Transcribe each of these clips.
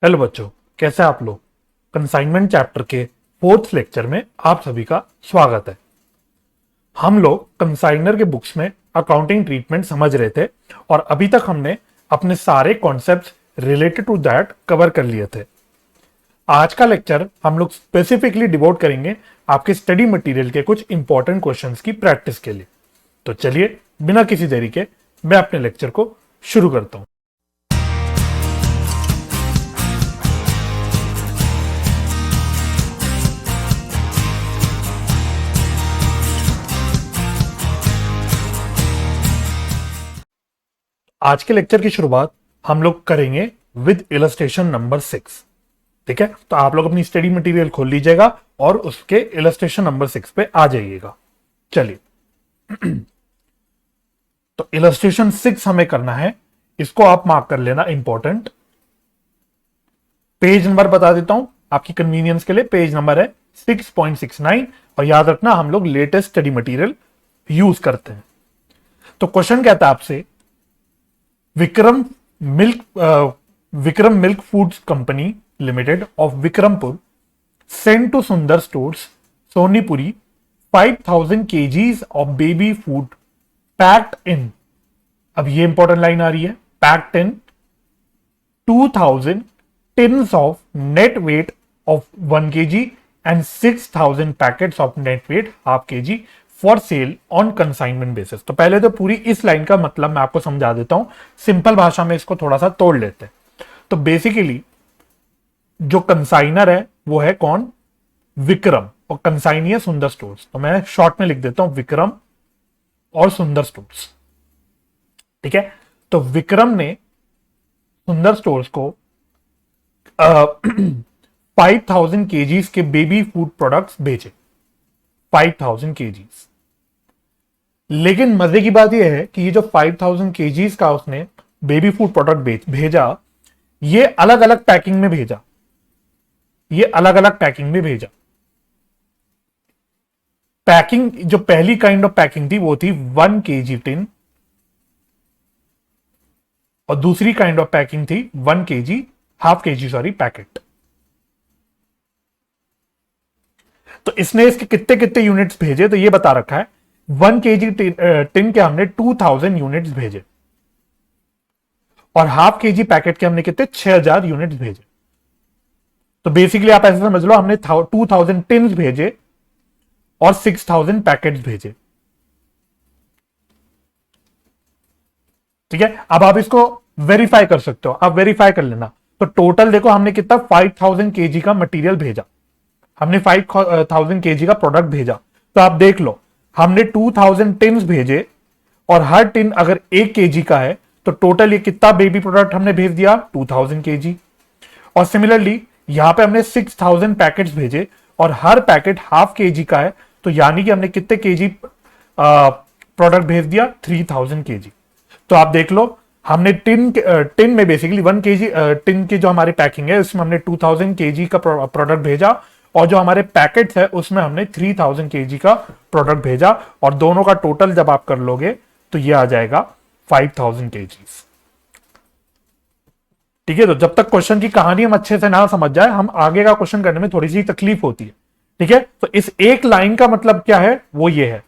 Hello बच्चों, कैसे आप लोग। कंसाइनमेंट चैप्टर के फोर्थ लेक्चर में आप सभी का स्वागत है। हम लोग कंसाइनर के बुक्स में अकाउंटिंग ट्रीटमेंट समझ रहे थे और अभी तक हमने अपने सारे concepts related to that cover कर लिए थे। आज का लेक्चर हम लोग स्पेसिफिकली डिवोट करेंगे आपके स्टडी मटेरियल के कुछ इंपॉर्टेंट क्वेश्चंस की प्रैक्टिस के लिए। तो चलिए बिना किसी देरी के मैं अपने लेक्चर को शुरू करता हूं। आज के लेक्चर की शुरुआत हम लोग करेंगे विद इलस्ट्रेशन नंबर 6। ठीक है, तो आप लोग अपनी स्टडी मटेरियल खोल लीजिएगा और उसके इलस्ट्रेशन नंबर 6 पे आ जाइएगा। चलिए तो इलस्ट्रेशन 6 हमें करना है, इसको आप मार्क कर लेना इंपॉर्टेंट। पेज नंबर बता देता हूं आपकी कन्वीनियंस के लिए। पेज नंबर है 6.69 और याद रखना हम लोग लेटेस्ट स्टडी मटेरियल यूज करते हैं। तो क्वेश्चन कहता है आपसे, Vikram milk foods company limited of Vikrampur send to Sundar stores Sonipuri 5000 kgs of baby food packed in. अब ये इंपॉर्टेंट लाइन आ रही है, packed in 2000 tins of net weight of 1 kg and 6000 packets of net weight half kg for sale on consignment basis. तो पहले तो पूरी इस लाइन का मतलब मैं आपको समझा देता हूं, सिंपल भाषा में इसको थोड़ा सा तोड़ लेते हैं। तो बेसिकली जो कंसाइनर है वो है कौन? विक्रम, और कंसाइनी है सुंदर स्टोर्स। तो मैं शॉर्ट में लिख देता हूं विक्रम और सुंदर स्टोर्स। ठीक है, तो विक्रम ने सुंदर स्टोर्स को 5000 kgs के बेबी फूड प्रोडक्ट्स भेजे, 5000 kgs। लेकिन मजे की बात यह है कि ये जो 5000 kgs का उसने बेबी फूड प्रोडक्ट भेजा, ये अलग अलग पैकिंग में भेजा, ये अलग अलग पैकिंग में भेजा। पैकिंग जो पहली काइंड ऑफ पैकिंग थी वो थी 1 kg टिन, और दूसरी काइंड ऑफ पैकिंग थी 1 kg half kg sorry packet. तो इसने इसके कितने कितने यूनिट्स भेजे तो ये बता रखा है। 1 kg टिन के हमने 2000 यूनिट्स भेजे और हाफ kg पैकेट के हमने कितने 6000 यूनिट्स भेजे। तो बेसिकली आप ऐसे समझ लो हमने 2000 टिन्स भेजे और 6000 पैकेट्स भेजे। ठीक है, अब आप इसको वेरीफाई कर सकते हो, आप वेरीफाई कर लेना। तो टोटल देखो हमने कितना 5000 kg का मटेरियल भेजा, हमने 5000 kg का प्रोडक्ट भेजा। तो आप देख लो हमने 2000 टिन्स भेजे और हर टिन अगर 1 kg का है तो टोटल ये कितना बेबी प्रोडक्ट हमने भेज दिया 2000 kg। और सिमिलरली यहां पे हमने 6000 पैकेट्स भेजे और हर पैकेट हाफ kg का है, तो यानी कि हमने कितने kg प्रोडक्ट भेज दिया 3000 kg। तो आप देख लो हमने टिन में बेसिकली 1 kg टिन की जो हमारी पैकिंग है उसमें हमने 2000 kg का प्रोडक्ट भेजा और जो हमारे पैकेट्स है उसमें हमने 3000 kg का प्रोडक्ट भेजा, और दोनों का टोटल जब आप कर लोगे तो ये आ जाएगा 5000 kg। ठीक है, तो जब तक क्वेश्चन की कहानी हम अच्छे से ना समझ जाए हम आगे का क्वेश्चन करने में थोड़ी सी तकलीफ होती है। ठीक है, तो इस एक लाइन का मतलब क्या है वो ये है।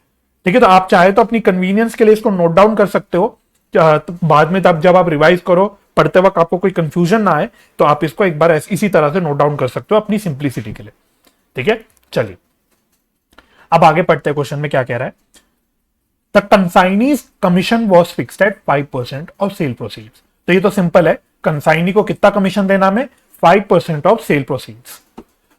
ठीक है, तो आप चाहे तो अपनी कन्वीनियंस के लिए इसको नोट डाउन कर सकते हो, तो बाद में तब जब आप रिवाइज करो पढ़ते वक्त आपको कोई कंफ्यूजन ना आए तो आप इसको एक बार इसी तरह से नोट डाउन कर सकते हो अपनी सिंप्लिसिटी के लिए। ठीक है, चलिए अब आगे पढ़ते हैं। क्वेश्चन में क्या कह रहा है? The consignee's commission was fixed at 5% of sale proceeds. तो ये तो सिंपल है, कंसाइनी को कितना कमीशन देना में 5% of sale proceeds.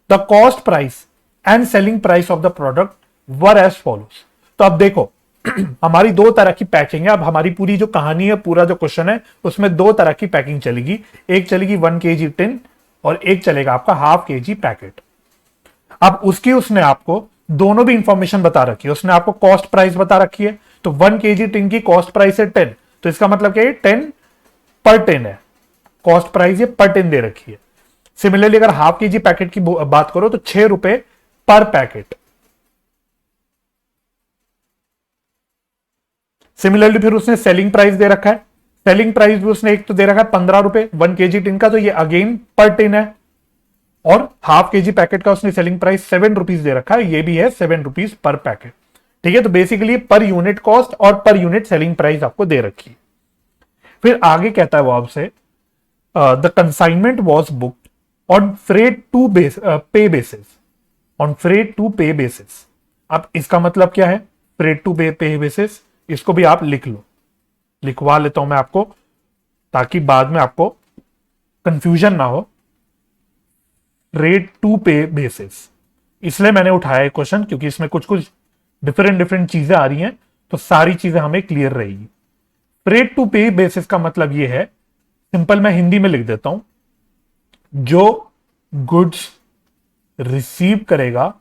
The cost price and selling price of the product were as follows. तो अब देखो हमारी दो तरह की पैकिंग है। अब हमारी पूरी जो कहानी है, पूरा जो क्वेश्चन है उसमें दो तरह की पैकिंग चलेगी। एक चलेगी 1 kg टिन और एक चलेगा आपका हाफ kg पैकेट। अब उसने आपको दोनों भी इंफॉर्मेशन बता रखी है। उसने आपको कॉस्ट प्राइस बता रखी है, तो 1 kg टिन की कॉस्ट प्राइस है 10, तो इसका मतलब क्या है 10 पर टिन है, कॉस्ट प्राइस ये पर टिन दे रखी है। सिमिलरली अगर हाफ kg पैकेट की बात करो तो 6 रुपए पर पैकेट। सिमिलरली फिर उसने सेलिंग प्राइस दे रखा है, सेलिंग प्राइस भी उसने एक तो दे रखा है 15 रुपए 1 केजी टिन का, तो ये अगेन पर टिन है। और हाफ केजी पैकेट का उसने सेलिंग प्राइस 7 रुपीज दे रखा है, ये भी है 7 रुपीज पर पैकेट। ठीक है, तो बेसिकली पर यूनिट कॉस्ट और पर यूनिट सेलिंग प्राइस आपको दे रखी है। फिर आगे कहता है वो आपसे the consignment was booked on freight to pay basis, on freight to pay basis. अब इसका मतलब क्या है फ्रेट टू पे बेसिस, इसको भी आप लिख लो, लिखवा लेता हूं मैं आपको ताकि बाद में आपको कंफ्यूजन ना हो। फ्रेट टू पे बेसिस इसलिए मैंने उठाया क्वेश्चन क्योंकि इसमें कुछ कुछ डिफरेंट चीजें आ रही हैं, तो सारी चीजें हमें क्लियर रहेगी। फ्रेट टू पे बेसिस का मतलब यह है, सिंपल मैं हिंदी में लिख देता हूं, जो गुड्स रिसीव करेगा,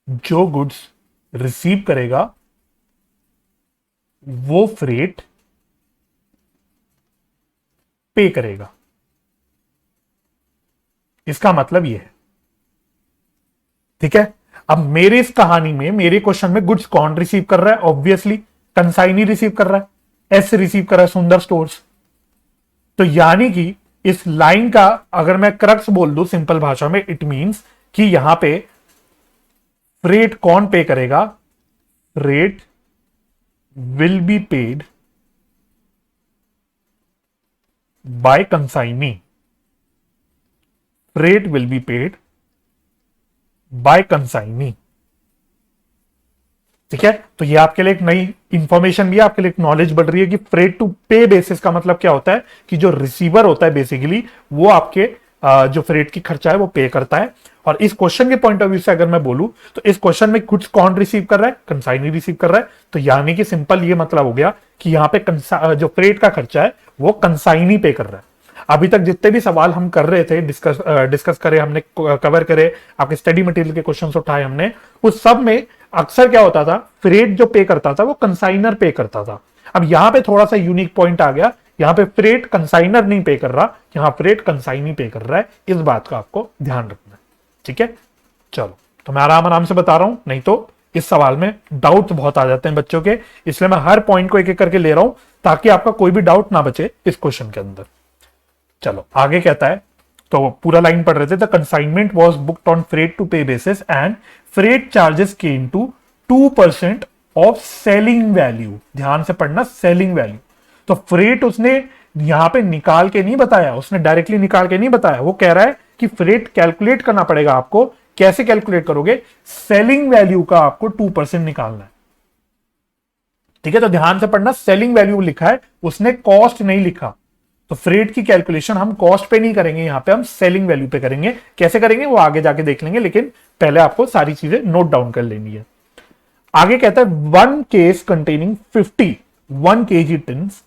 जो गुड्स रिसीव करेगा वो फ्रेट पे करेगा। इसका मतलब यह है। ठीक है, अब मेरे इस कहानी में, मेरे क्वेश्चन में गुड्स कौन रिसीव कर रहा है? ऑब्वियसली कंसाइनी रिसीव कर रहा है, एस रिसीव कर रहा है सुंदर स्टोर्स। तो यानी कि इस लाइन का अगर मैं क्रक्स बोल दूं सिंपल भाषा में, इट मींस कि यहां पे फ्रेट कौन पे करेगा? Freight will be paid by consignee, freight will be paid by consignee. ठीक है, तो ये आपके लिए एक नई इंफॉर्मेशन भी है, आपके लिए एक नॉलेज बढ़ रही है कि फ्रेट टू पे बेसिस का मतलब क्या होता है कि जो रिसीवर होता है बेसिकली वो आपके जो फ्रेट की खर्चा है वो पे करता है। और इस क्वेश्चन के पॉइंट ऑफ व्यू से अगर मैं बोलूं तो इस क्वेश्चन में कुछ कौन रिसीव कर रहा है? कंसाइनी रिसीव कर रहा है। तो यानी कि सिंपल ये मतलब हो गया कि यहां पे जो फ्रेट का खर्चा है वो कंसाइनी पे कर रहा है। अभी तक जितने भी सवाल हम कर रहे थे, डिस्कस करे हमने, कवर करे, आपके स्टडी मटेरियल के क्वेश्चंस उठाए हमने, उस सब में अक्सर क्या होता था, फ्रेट जो पे करता था वो कंसाइनर पे करता था। अब यहां पे थोड़ा सा यूनिक पॉइंट आ गया, यहां पे फ्रेट कंसाइनर नहीं पे कर रहा, यहां फ्रेट कंसाइनी पे कर रहा है। इस बात का आपको ध्यान रखना है। ठीक है, चलो, तो मैं आराम से बता रहा हूं, नहीं तो इस सवाल में डाउट बहुत आ जाते हैं बच्चों के, इसलिए मैं हर पॉइंट को एक एक करके ले रहा हूं ताकि आपका कोई भी डाउट ना बचे इस क्वेश्चन के अंदर। चलो आगे कहता है, तो पूरा लाइन पढ़ रहे थे, the consignment was booked on freight to pay basis and freight charges came to 2% of selling value. ध्यान से पढ़ना, सेलिंग वैल्यू। तो फ्रेट उसने यहां पे निकाल के नहीं बताया, उसने डायरेक्टली निकाल के नहीं बताया, वो कह रहा है कि फ्रेट कैलकुलेट करना पड़ेगा आपको। कैसे कैलकुलेट करोगे? सेलिंग वैल्यू का आपको 2% निकालना है। ठीक है, तो ध्यान से पढ़ना, सेलिंग वैल्यू लिखा है, उसने कॉस्ट नहीं लिखा। तो फ्रेट की कैलकुलेशन हम कॉस्ट पे नहीं करेंगे, यहां पे हम सेलिंग वैल्यू पे करेंगे। कैसे करेंगे वो आगे जाके देख लेंगे, लेकिन पहले आपको सारी चीजें नोट डाउन कर लेनी है। आगे कहता है 1 case containing 51 KG tins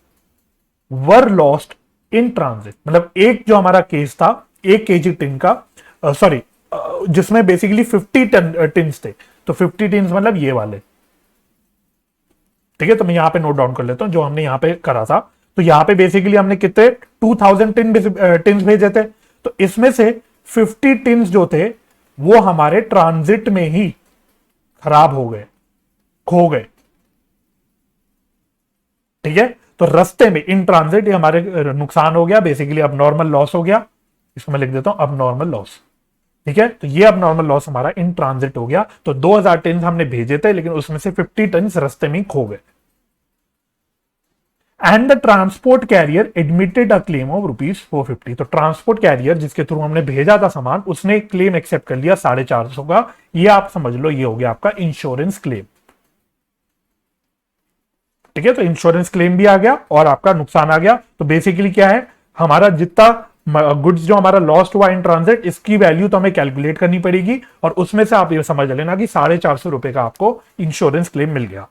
were lost in transit. मतलब एक जो हमारा केस था 1 केजी टिन का, सॉरी, जिसमें बेसिकली 50 टिन्स थे, तो 50 टिन्स मतलब ये वाले। ठीक है, तो मैं यहां पे नोट डाउन कर लेता हूं जो हमने यहां पे करा था। तो यहां पे बेसिकली हमने कितने 2000 टिन्स भेजे थे, तो इसमें से 50 टिन्स जो थे वो हमारे ट्रांजिट में ही खराब हो गए, खो गए। ठीक है, तो रास्ते में इन ट्रांजिट ये हमारे नुकसान हो गया, बेसिकली अब नॉर्मल लॉस हो गया। इसको मैं लिख देता हूं अब नॉर्मल लॉस। ठीक है, तो ये अब नॉर्मल लॉस हमारा इन ट्रांजिट हो गया। तो 2000 टिन्स हमने भेजे थे, लेकिन उसमें से 50 टिन्स रास्ते में ही खो गए। And the transport carrier admitted a claim of ₹450। तो ट्रांसपोर्ट कैरियर जिसके थ्रू हमने भेजा था सामान, उसने क्लेम एक्सेप्ट कर लिया 450 का। ये आप समझ लो, ये हो गया आपका इंश्योरेंस क्लेम। ठीक है, तो इंश्योरेंस क्लेम भी आ गया और आपका नुकसान आ गया। तो बेसिकली क्या है, हमारा जितना गुड्स जो हमारा लॉस्ट हुआ इन ट्रांजिट, इसकी वैल्यू तो हमें कैलकुलेट करनी पड़ेगी, और उसमें से आप ये समझ लेना कि 450 रुपए का आपको इंश्योरेंस क्लेम मिल गया।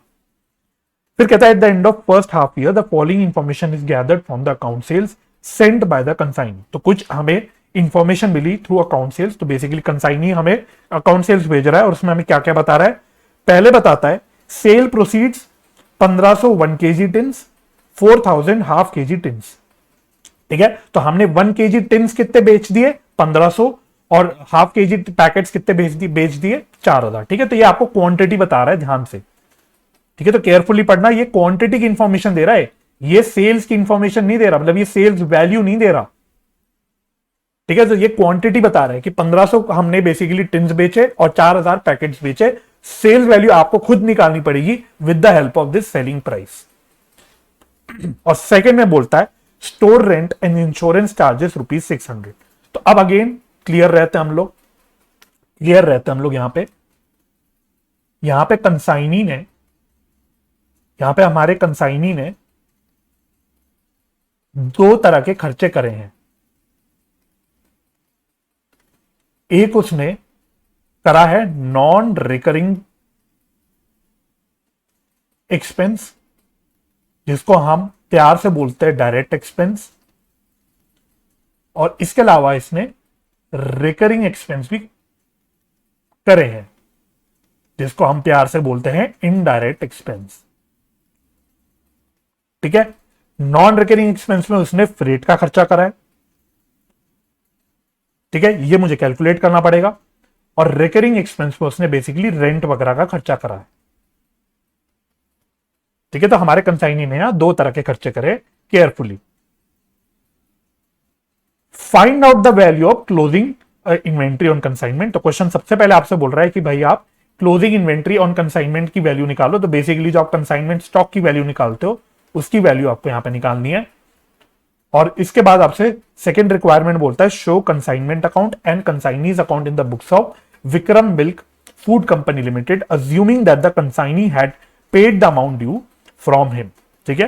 फिर कहता है at the end of first half year the following information is gathered from the account sales sent by the consignee. तो कुछ हमें इंफॉर्मेशन मिली थ्रू अकाउंट सेल्स। तो बेसिकली कंसाइनी हमें अकाउंट सेल्स भेज रहा है, और उसमें हमें क्या क्या बता रहा है। पहले बताता है sale proceeds 1500 1 KG tins, 4000 half KG tins. ठीक है, तो हमने 1 केजी टिन्स कितने बेच दिए? 1500, और हाफ केजी पैकेट्स कितने बेच दिए? 4000। ठीक है, तो ये आपको क्वांटिटी बता रहा है, ध्यान से। ठीक है, तो केयरफुली पढ़ना, ये क्वांटिटी की इंफॉर्मेशन दे रहा है, ये सेल्स की इंफॉर्मेशन नहीं दे रहा, मतलब ये सेल्स वैल्यू नहीं दे रहा। ठीक है, तो ये क्वांटिटी बता रहा है कि 1500 हमने बेसिकली टिन्स बेचे और 4000 पैकेट्स बेचे। सेल्स वैल्यू आपको खुद निकालनी पड़ेगी with the help of this selling price. और सेकंड में बोलता है store rent and insurance charges ₹600। तो अब अगेन क्लियर रहते हैं हम लोग, यहां पे कंसाइनी ने, यहां पे हमारे कंसाइनी ने दो तरह के खर्चे करे हैं। एक उसने करा है नॉन रिकरिंग एक्सपेंस, जिसको हम प्यार से बोलते हैं डायरेक्ट एक्सपेंस, और इसके अलावा इसने रिकरिंग एक्सपेंस भी करे हैं, जिसको हम प्यार से बोलते हैं इनडायरेक्ट एक्सपेंस। ठीक है, नॉन रिकरिंग एक्सपेंस में उसने फ्रेट का खर्चा करा है। ठीक है, ये मुझे कैलकुलेट करना पड़ेगा। और रिकरिंग एक्सपेंस में उसने बेसिकली रेंट वगैरह का खर्चा करा है। ठीक है, तो हमारे कंसाइनी ने यहां दो तरह के खर्चे करे carefully. Find out the value of closing inventory on consignment. तो क्वेश्चन सबसे पहले आपसे बोल रहा है कि भाई आप क्लोजिंग इन्वेंट्री ऑन कंसाइनमेंट की वैल्यू निकालो। तो बेसिकली जो आप कंसाइनमेंट स्टॉक की वैल्यू निकालते हो उसकी वैल्यू आपको यहां पे निकालनी है। और इसके बाद आपसे सेकंड रिक्वायरमेंट बोलता है show consignment account and consignee's account in the books of Vikram milk food company limited assuming that the consignee had paid the amount due from him. ठीक है,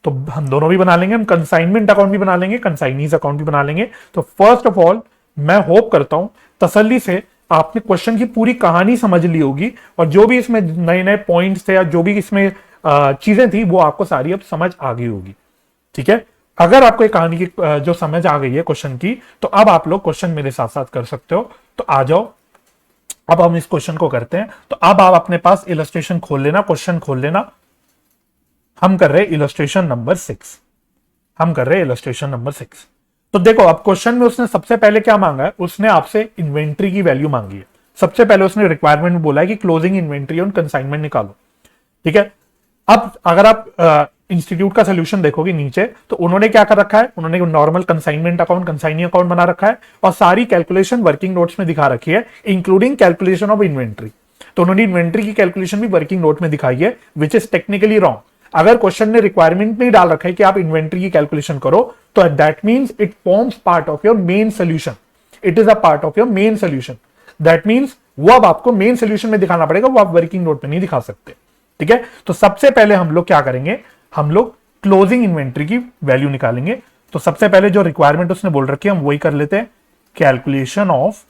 तो हम दोनों भी बना लेंगे, हम कंसाइनमेंट अकाउंट भी बना लेंगे, कंसाइनीज अकाउंट भी बना लेंगे। तो फर्स्ट ऑफ ऑल मैं होप करता हूं तसल्ली से आपने क्वेश्चन की पूरी कहानी समझ ली होगी, और जो भी इसमें नए नए पॉइंट्स थे या जो भी इसमें चीजें थी वो आपको सारी अब समझ आ गई होगी। ठीक है, अगर आपको एक कहानी की जो समझ आ गई है क्वेश्चन की, तो अब आप लोग क्वेश्चन मेरे साथ साथ कर सकते हो। तो आ जाओ, अब हम इस क्वेश्चन को करते हैं। तो अब आप अपने पास इलस्ट्रेशन खोल लेना, क्वेश्चन खोल लेना। हम कर रहे इलस्ट्रेशन नंबर 6। तो देखो, अब क्वेश्चन में उसने सबसे पहले क्या मांगा है, उसने आपसे इन्वेंट्री की वैल्यू मांगी है। सबसे पहले उसने रिक्वायरमेंट में बोला है कि क्लोजिंग इन्वेंट्री ऑन कंसाइनमेंट निकालो। ठीक है, अब अगर आप इंस्टीट्यूट का सोल्यूशन देखोगे नीचे, तो उन्होंने क्या कर रखा है, उन्होंने normal consignment account, consignee account बना रखा है, और सारी कैलकुलेशन वर्किंग नोट्स में दिखा रखी है, इंक्लूडिंग कैलकुलेशन ऑफ इन्वेंट्री। तो उन्होंने इन्वेंट्री की कैलकुलेशन भी वर्किंग नोट में दिखाई है, विच इज टेक्निकली रॉन्ग। अगर क्वेश्चन ने रिक्वायरमेंट नहीं डाल रखा है कि आप इन्वेंट्री की कैलकुलेशन करो, तो that means it forms part of your main solution. It is a part of your main solution. That means वो अब आपको मेन सोल्यूशन में दिखाना पड़ेगा, वो आप वर्किंग नोट में नहीं दिखा सकते। ठीक है, तो सबसे पहले हम लोग क्या करेंगे, हम लोग क्लोजिंग इन्वेंट्री की वैल्यू निकालेंगे। तो सबसे पहले जो रिक्वायरमेंट उसने बोल रखी है हम वही कर लेते हैं, calculation of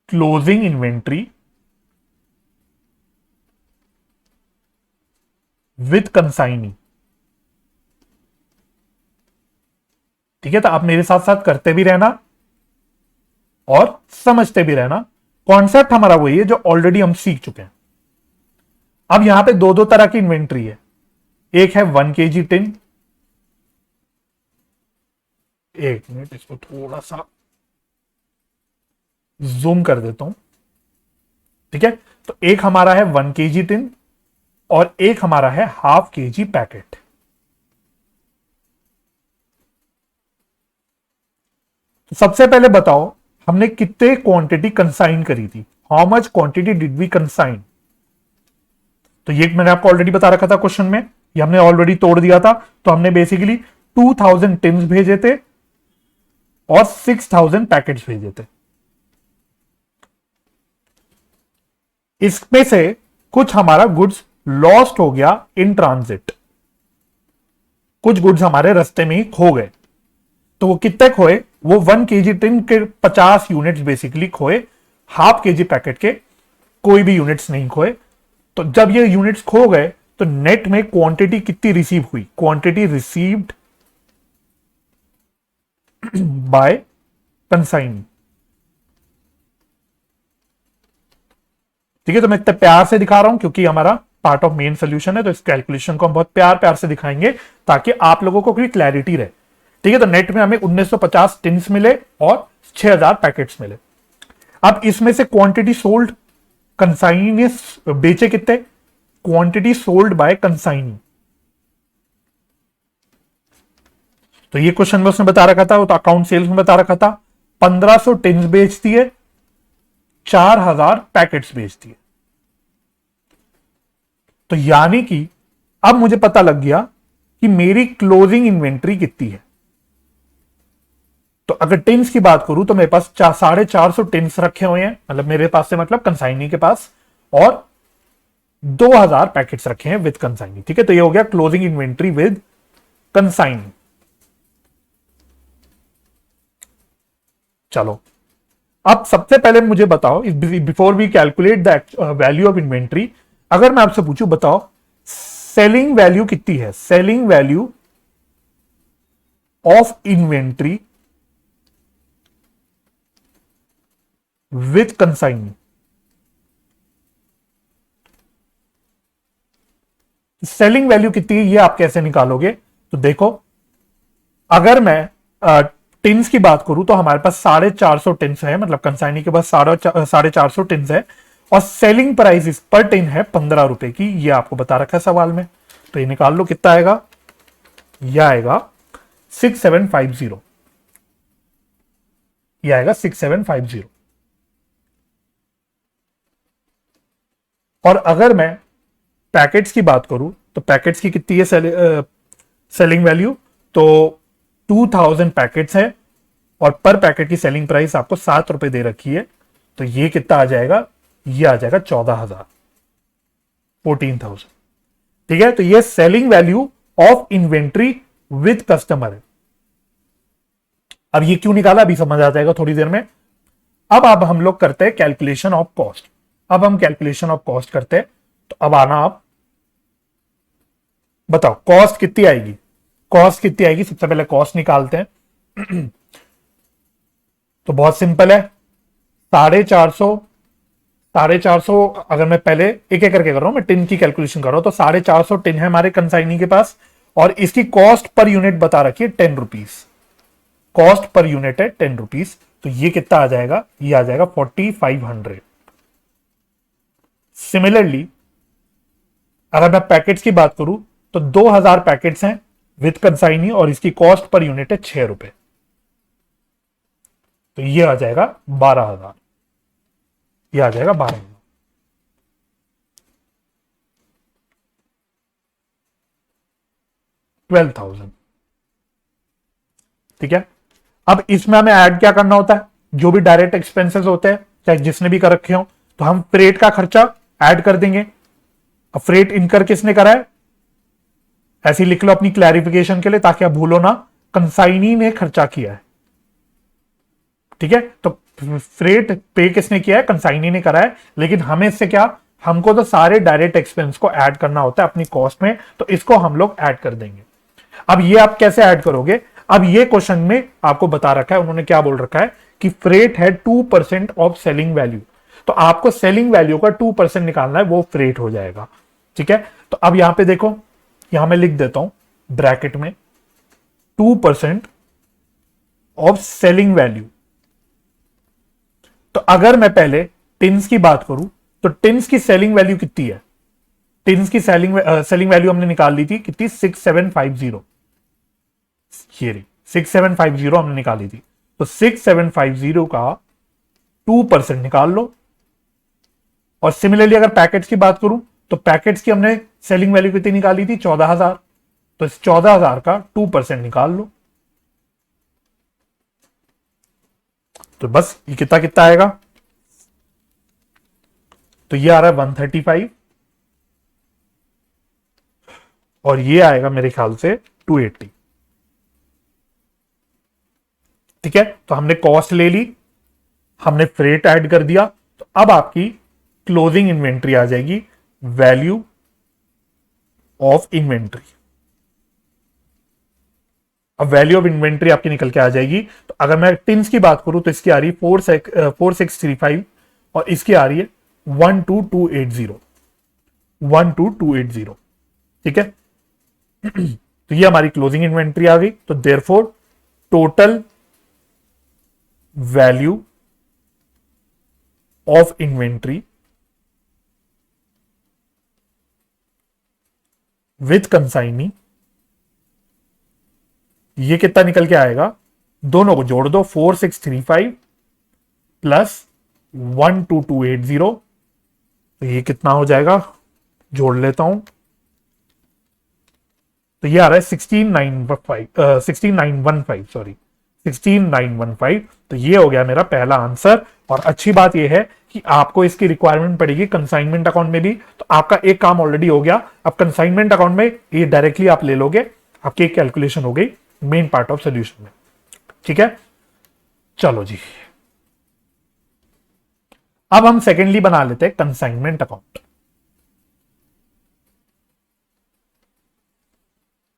closing inventory with consignee. ठीक है, तो आप मेरे साथ साथ करते भी रहना और समझते भी रहना। कॉन्सेप्ट हमारा वही है जो ऑलरेडी हम सीख चुके हैं। अब यहां पे दो दो तरह की इन्वेंट्री है, एक है 1 kg टिन। एक मिनट, इसको थोड़ा सा जूम कर देता हूं। ठीक है, तो एक हमारा है 1 kg टिन और एक हमारा है ½ kg पैकेट। तो सबसे पहले बताओ हमने कितने क्वांटिटी कंसाइन करी थी, how much quantity did we consign. तो ये मैंने आपको ऑलरेडी बता रखा था क्वेश्चन में, ये हमने ऑलरेडी तोड़ दिया था। तो हमने बेसिकली 2000 टिन्स भेजे थे और 6000 पैकेट्स भेजे थे। इसमें से कुछ हमारा गुड्स लॉस्ट हो गया इन ट्रांजिट, कुछ गुड्स हमारे रास्ते में ही खो गए। तो वो कितने खोए, वो 1 kg टिन के 50 यूनिट्स बेसिकली खोए, ½ kg पैकेट के कोई भी यूनिट्स नहीं खोए। तो जब ये यूनिट्स खो गए तो नेट में क्वांटिटी कितनी रिसीव हुई, क्वांटिटी रिसीव्ड बाय कंसाइनी। ठीक है, तो मैं इतने प्यार से दिखा रहा हूं क्योंकि हमारा पार्ट ऑफ मेन सोल्यूशन है, तो इस कैलकुलेशन को हम बहुत प्यार प्यार से दिखाएंगे ताकि आप लोगों को कोई क्लैरिटी रहे। ठीक है, तो नेट में हमें 1950 टिन्स मिले और 6000 पैकेट्स मिले। अब इसमें से क्वांटिटी सोल्ड कंसाइनी ने बेचे कितने, क्वांटिटी सोल्ड बाय कंसाइनी। तो ये क्वेश्चन में उसने बता रखा था, वो तो अकाउंट सेल्स में बता रखा था 1500 टिन्स बेच दिए, 4000 पैकेट्स बेच दिए। तो यानी कि अब मुझे पता लग गया कि मेरी क्लोजिंग इन्वेंट्री कितनी है। तो अगर टिन्स की बात करूं तो मेरे पास 450 टिन्स रखे हुए हैं, मतलब मेरे पास से मतलब कंसाइनी के पास, और 2000 पैकेट्स रखे हैं विद कंसाइनी। ठीक है, तो ये हो गया क्लोजिंग इन्वेंट्री विद कंसाइनी। चलो अब सबसे पहले मुझे बताओ, before we calculate the value of inventory, अगर मैं आपसे पूछूं बताओ सेलिंग वैल्यू कितनी है, selling value of inventory with consignee. Selling value कितनी है ये आप कैसे निकालोगे? तो देखो, अगर मैं टिन्स की बात करूं तो हमारे पास 450 टिन्स है, मतलब कंसाइनी के पास 450 टिन्स है, और सेलिंग प्राइस पर टिन है 15 रुपए की, ये आपको बता रखा है सवाल में। तो ये निकाल लो कितना आएगा, ये आएगा 6750, ये आएगा 6750। और अगर मैं पैकेट्स की बात करूं तो पैकेट्स की कितनी है सेलिंग वैल्यू, तो 2000 पैकेट्स है और पर पैकेट की सेलिंग प्राइस आपको 7 रुपए दे रखी है। तो ये कितना आ जाएगा, ये आ जाएगा 14,000, 14,000। ठीक है, तो ये selling value of inventory with customer है। अब ये क्यों निकाला अभी समझ आ जाएगा थोड़ी देर में। अब हम लोग करते हैं कैलकुलेशन ऑफ कॉस्ट। अब हम कैलकुलेशन ऑफ कॉस्ट करते हैं, तो अब आना आप बताओ कॉस्ट कितनी आएगी, कॉस्ट कितनी आएगी। सबसे पहले कॉस्ट निकालते हैं। तो बहुत सिंपल है, 450 अगर मैं पहले एक एक करके कर रहा हूं, मैं टिन की कैलकुलेशन कर रहा हूं, तो 450 टिन है हमारे कंसाइनी के पास, और इसकी कॉस्ट पर यूनिट बता रखी है 10 रुपीज, कॉस्ट पर यूनिट है 10 रुपीज। तो ये कितना आ जाएगा, ये आ जाएगा 4500। सिमिलरली अगर मैं पैकेट्स की बात करूं तो 2000 पैकेट्स हैं विद कंसाइनी और इसकी कॉस्ट पर यूनिट है 6 रुपए, तो ये आ जाएगा 12,000, ये आ जाएगा 12,000। 12,000। ठीक है, अब इसमें हमें ऐड क्या करना होता है, जो भी डायरेक्ट एक्सपेंसेस होते हैं चाहे जिसने भी कर रखे हो, तो हम फ्रेट का खर्चा ऐड कर देंगे। अब फ्रेट इनकर किसने करा है, ऐसे लिख लो अपनी क्लैरिफिकेशन के लिए ताकि आप भूलो ना, कंसाइनी ने खर्चा किया है। ठीक है, तो फ्रेट पे किसने किया है, कंसाइनी ने करा है, लेकिन हमें इससे क्या, हमको तो सारे डायरेक्ट एक्सपेंस को ऐड करना होता है अपनी कॉस्ट में, तो इसको हम लोग ऐड कर देंगे। अब ये आप कैसे ऐड करोगे, अब ये क्वेश्चन में आपको बता रखा है, उन्होंने क्या बोल रखा है कि फ्रेट है 2% ऑफ सेलिंग वैल्यू, तो आपको सेलिंग वैल्यू का 2% निकालना है, वो फ्रेट हो जाएगा। ठीक है, तो अब यहां पे देखो, यहां मैं लिख देता हूं ब्रैकेट में 2% ऑफ सेलिंग वैल्यू। तो अगर मैं पहले टिन्स की बात करूं तो टिन्स की सेलिंग वैल्यू कितनी है, टिन्स की सेलिंग वैल्यू हमने निकाल ली थी कितनी, 6750, ये रही 6750 हमने निकाली थी। तो 6750 का 2% निकाल लो। और सिमिलरली अगर पैकेट्स की बात करूं तो पैकेट्स की हमने सेलिंग वैल्यू कितनी निकाली थी, 14,000, तो इस 14,000 का 2% निकाल लो। तो बस ये कितना कितना आएगा, तो ये आ रहा है 135, और ये आएगा मेरे ख्याल से 280। ठीक है, तो हमने कॉस्ट ले ली, हमने फ्रेट ऐड कर दिया, तो अब आपकी क्लोजिंग इन्वेंट्री आ जाएगी, वैल्यू ऑफ इन्वेंट्री। अब वैल्यू ऑफ इन्वेंट्री आपकी निकल के आ जाएगी। तो अगर मैं टिन्स की बात करूं तो इसकी आ रही है 4635 और इसकी आ रही है 12280, 12280। ठीक है, तो ये हमारी क्लोजिंग इन्वेंट्री आ गई। तो therefore total value of inventory with consignee, ये कितना निकल के आएगा, दोनों को जोड़ दो, 4635 प्लस 12280, तो ये कितना हो जाएगा, जोड़ लेता हूं, तो ये आ रहा है 16915 सॉरी 16915। तो ये हो गया मेरा पहला आंसर। और अच्छी बात ये है कि आपको इसकी रिक्वायरमेंट पड़ेगी कंसाइनमेंट अकाउंट में भी, तो आपका एक काम ऑलरेडी हो गया। अब कंसाइनमेंट अकाउंट में ये डायरेक्टली आप ले लोगे, आपकी एक कैलकुलेशन हो गई मेन पार्ट ऑफ सोल्यूशन में। ठीक है, चलो जी, अब हम सेकेंडली बना लेते हैं कंसाइनमेंट अकाउंट।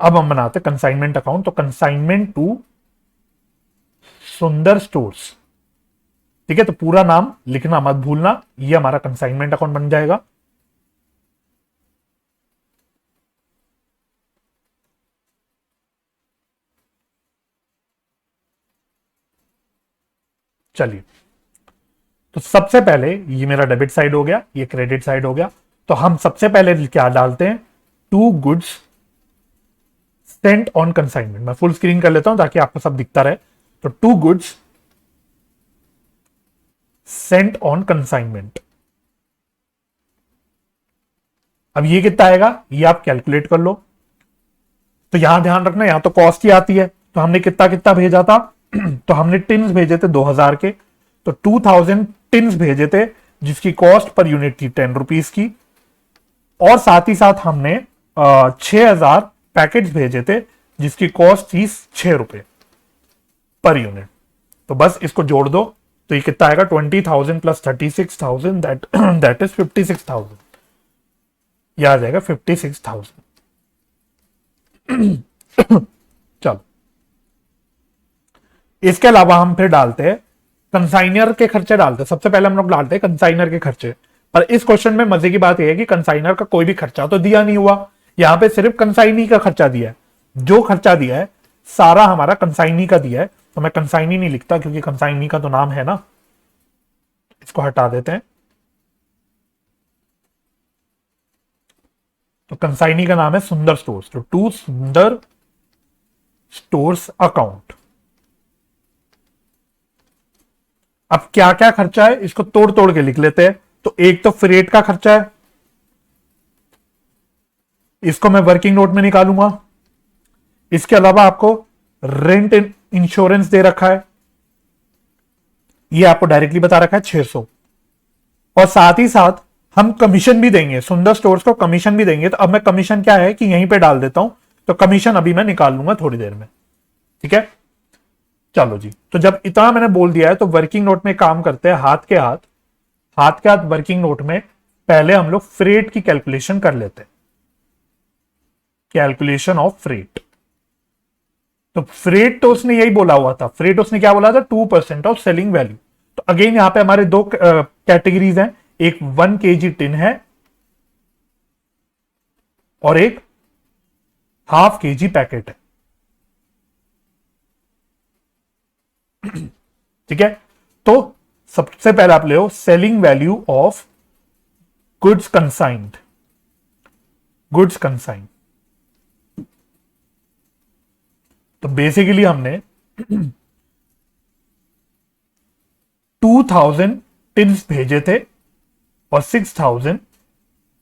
अब हम बनाते कंसाइनमेंट अकाउंट। तो कंसाइनमेंट टू सुंदर स्टोर्स, ठीक है, तो पूरा नाम लिखना मत भूलना, ये हमारा कंसाइनमेंट अकाउंट बन जाएगा। चलिए, तो सबसे पहले ये मेरा डेबिट साइड हो गया, ये क्रेडिट साइड हो गया। तो हम सबसे पहले क्या डालते हैं, to goods sent on consignment. मैं फुल स्क्रीन कर लेता हूं ताकि आपको सब दिखता रहे। तो to goods sent on consignment, अब ये कितना आएगा, ये आप कैलकुलेट कर लो। तो यहां ध्यान रखना, यहां तो कॉस्ट ही आती है, तो हमने कितना कितना भेजा था तो हमने टिन्स भेजे थे 2000 के, तो 2000 टिन्स भेजे थे जिसकी कॉस्ट पर यूनिट थी 10 रुपीज की। और साथ ही साथ हमने 6000 पैकेट्स भेजे थे जिसकी कॉस्ट थी 6 रुपए पर यूनिट। तो बस इसको जोड़ दो, तो ये कितना आएगा, 20,000 प्लस 36,000 दैट इज 56,000, यह आ जाएगा 56,000। चलो, इसके अलावा हम फिर डालते हैं कंसाइनर के खर्चे डालते हैं। सबसे पहले हम लोग डालते हैं कंसाइनर के खर्चे। पर इस क्वेश्चन में मजे की बात यह है कि कंसाइनर का कोई भी खर्चा तो दिया नहीं हुआ, यहां पे सिर्फ कंसाइनी का खर्चा दिया है। जो खर्चा दिया है सारा हमारा कंसाइनी का दिया है, तो मैं कंसाइनी नहीं लिखता क्योंकि कंसाइनी का तो नाम है ना, इसको हटा देते हैं। तो कंसाइनी का नाम है सुंदर स्टोर्स, तो टू सुंदर स्टोर्स अकाउंट। अब क्या क्या खर्चा है इसको तोड़ तोड़ के लिख लेते हैं। तो एक तो फ्रेट का खर्चा है, इसको मैं वर्किंग नोट में निकालूंगा। इसके अलावा आपको रेंट इंश्योरेंस दे रखा है, ये आपको डायरेक्टली बता रखा है 600। और साथ ही साथ हम कमीशन भी देंगे, सुंदर स्टोर्स को कमीशन भी देंगे। तो अब मैं कमीशन क्या है कि यहीं पे डाल देता हूं, तो कमीशन अभी मैं निकाल लूंगा थोड़ी देर में। ठीक है, चलो जी, तो जब इतना मैंने बोल दिया है तो वर्किंग नोट में काम करते हैं हाथ के हाथ। हाथ के हाथ वर्किंग नोट में पहले हम लोग फ्रेट की कैलकुलेशन कर लेते हैं, कैलकुलेशन ऑफ फ्रेट। तो फ्रेट तो उसने यही बोला हुआ था, फ्रेट उसने क्या बोला था, 2% ऑफ सेलिंग वैल्यू। तो अगेन यहां पे हमारे दो कैटेगरीज हैं, एक 1 kg टिन है और एक ½ kg पैकेट है। ठीक है, तो सबसे पहले आप ले लो selling value of goods consigned, goods consigned. तो बेसिकली हमने 2000 टिन्स भेजे थे और 6000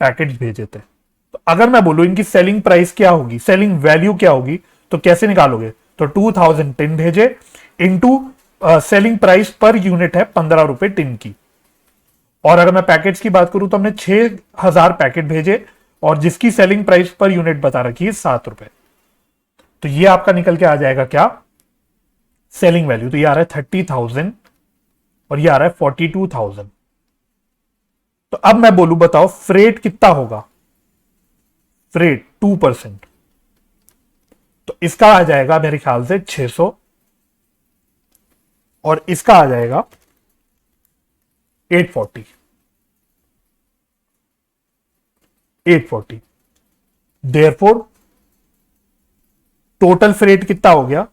पैकेट्स भेजे थे। तो अगर मैं बोलूं इनकी सेलिंग प्राइस क्या होगी, सेलिंग वैल्यू क्या होगी, तो कैसे निकालोगे, तो 2000 टिन भेजे into selling price per unit है 15 रुपए टिन की। और अगर मैं पैकेट्स की बात करूं तो हमने 6000 पैकेट भेजे और जिसकी सेलिंग प्राइस पर यूनिट बता रखी है 7 रुपए। तो ये आपका निकल के आ जाएगा क्या, सेलिंग वैल्यू। तो ये आ रहा है 30,000 और ये आ रहा है 42,000। तो अब मैं बोलूं बताओ फ्रेट कितना होगा, फ्रेट 2%, तो इसका आ जाएगा मेरे ख्याल से 600 और इसका आ जाएगा 840। देयरफॉर टोटल फ्रेट कितना हो गया,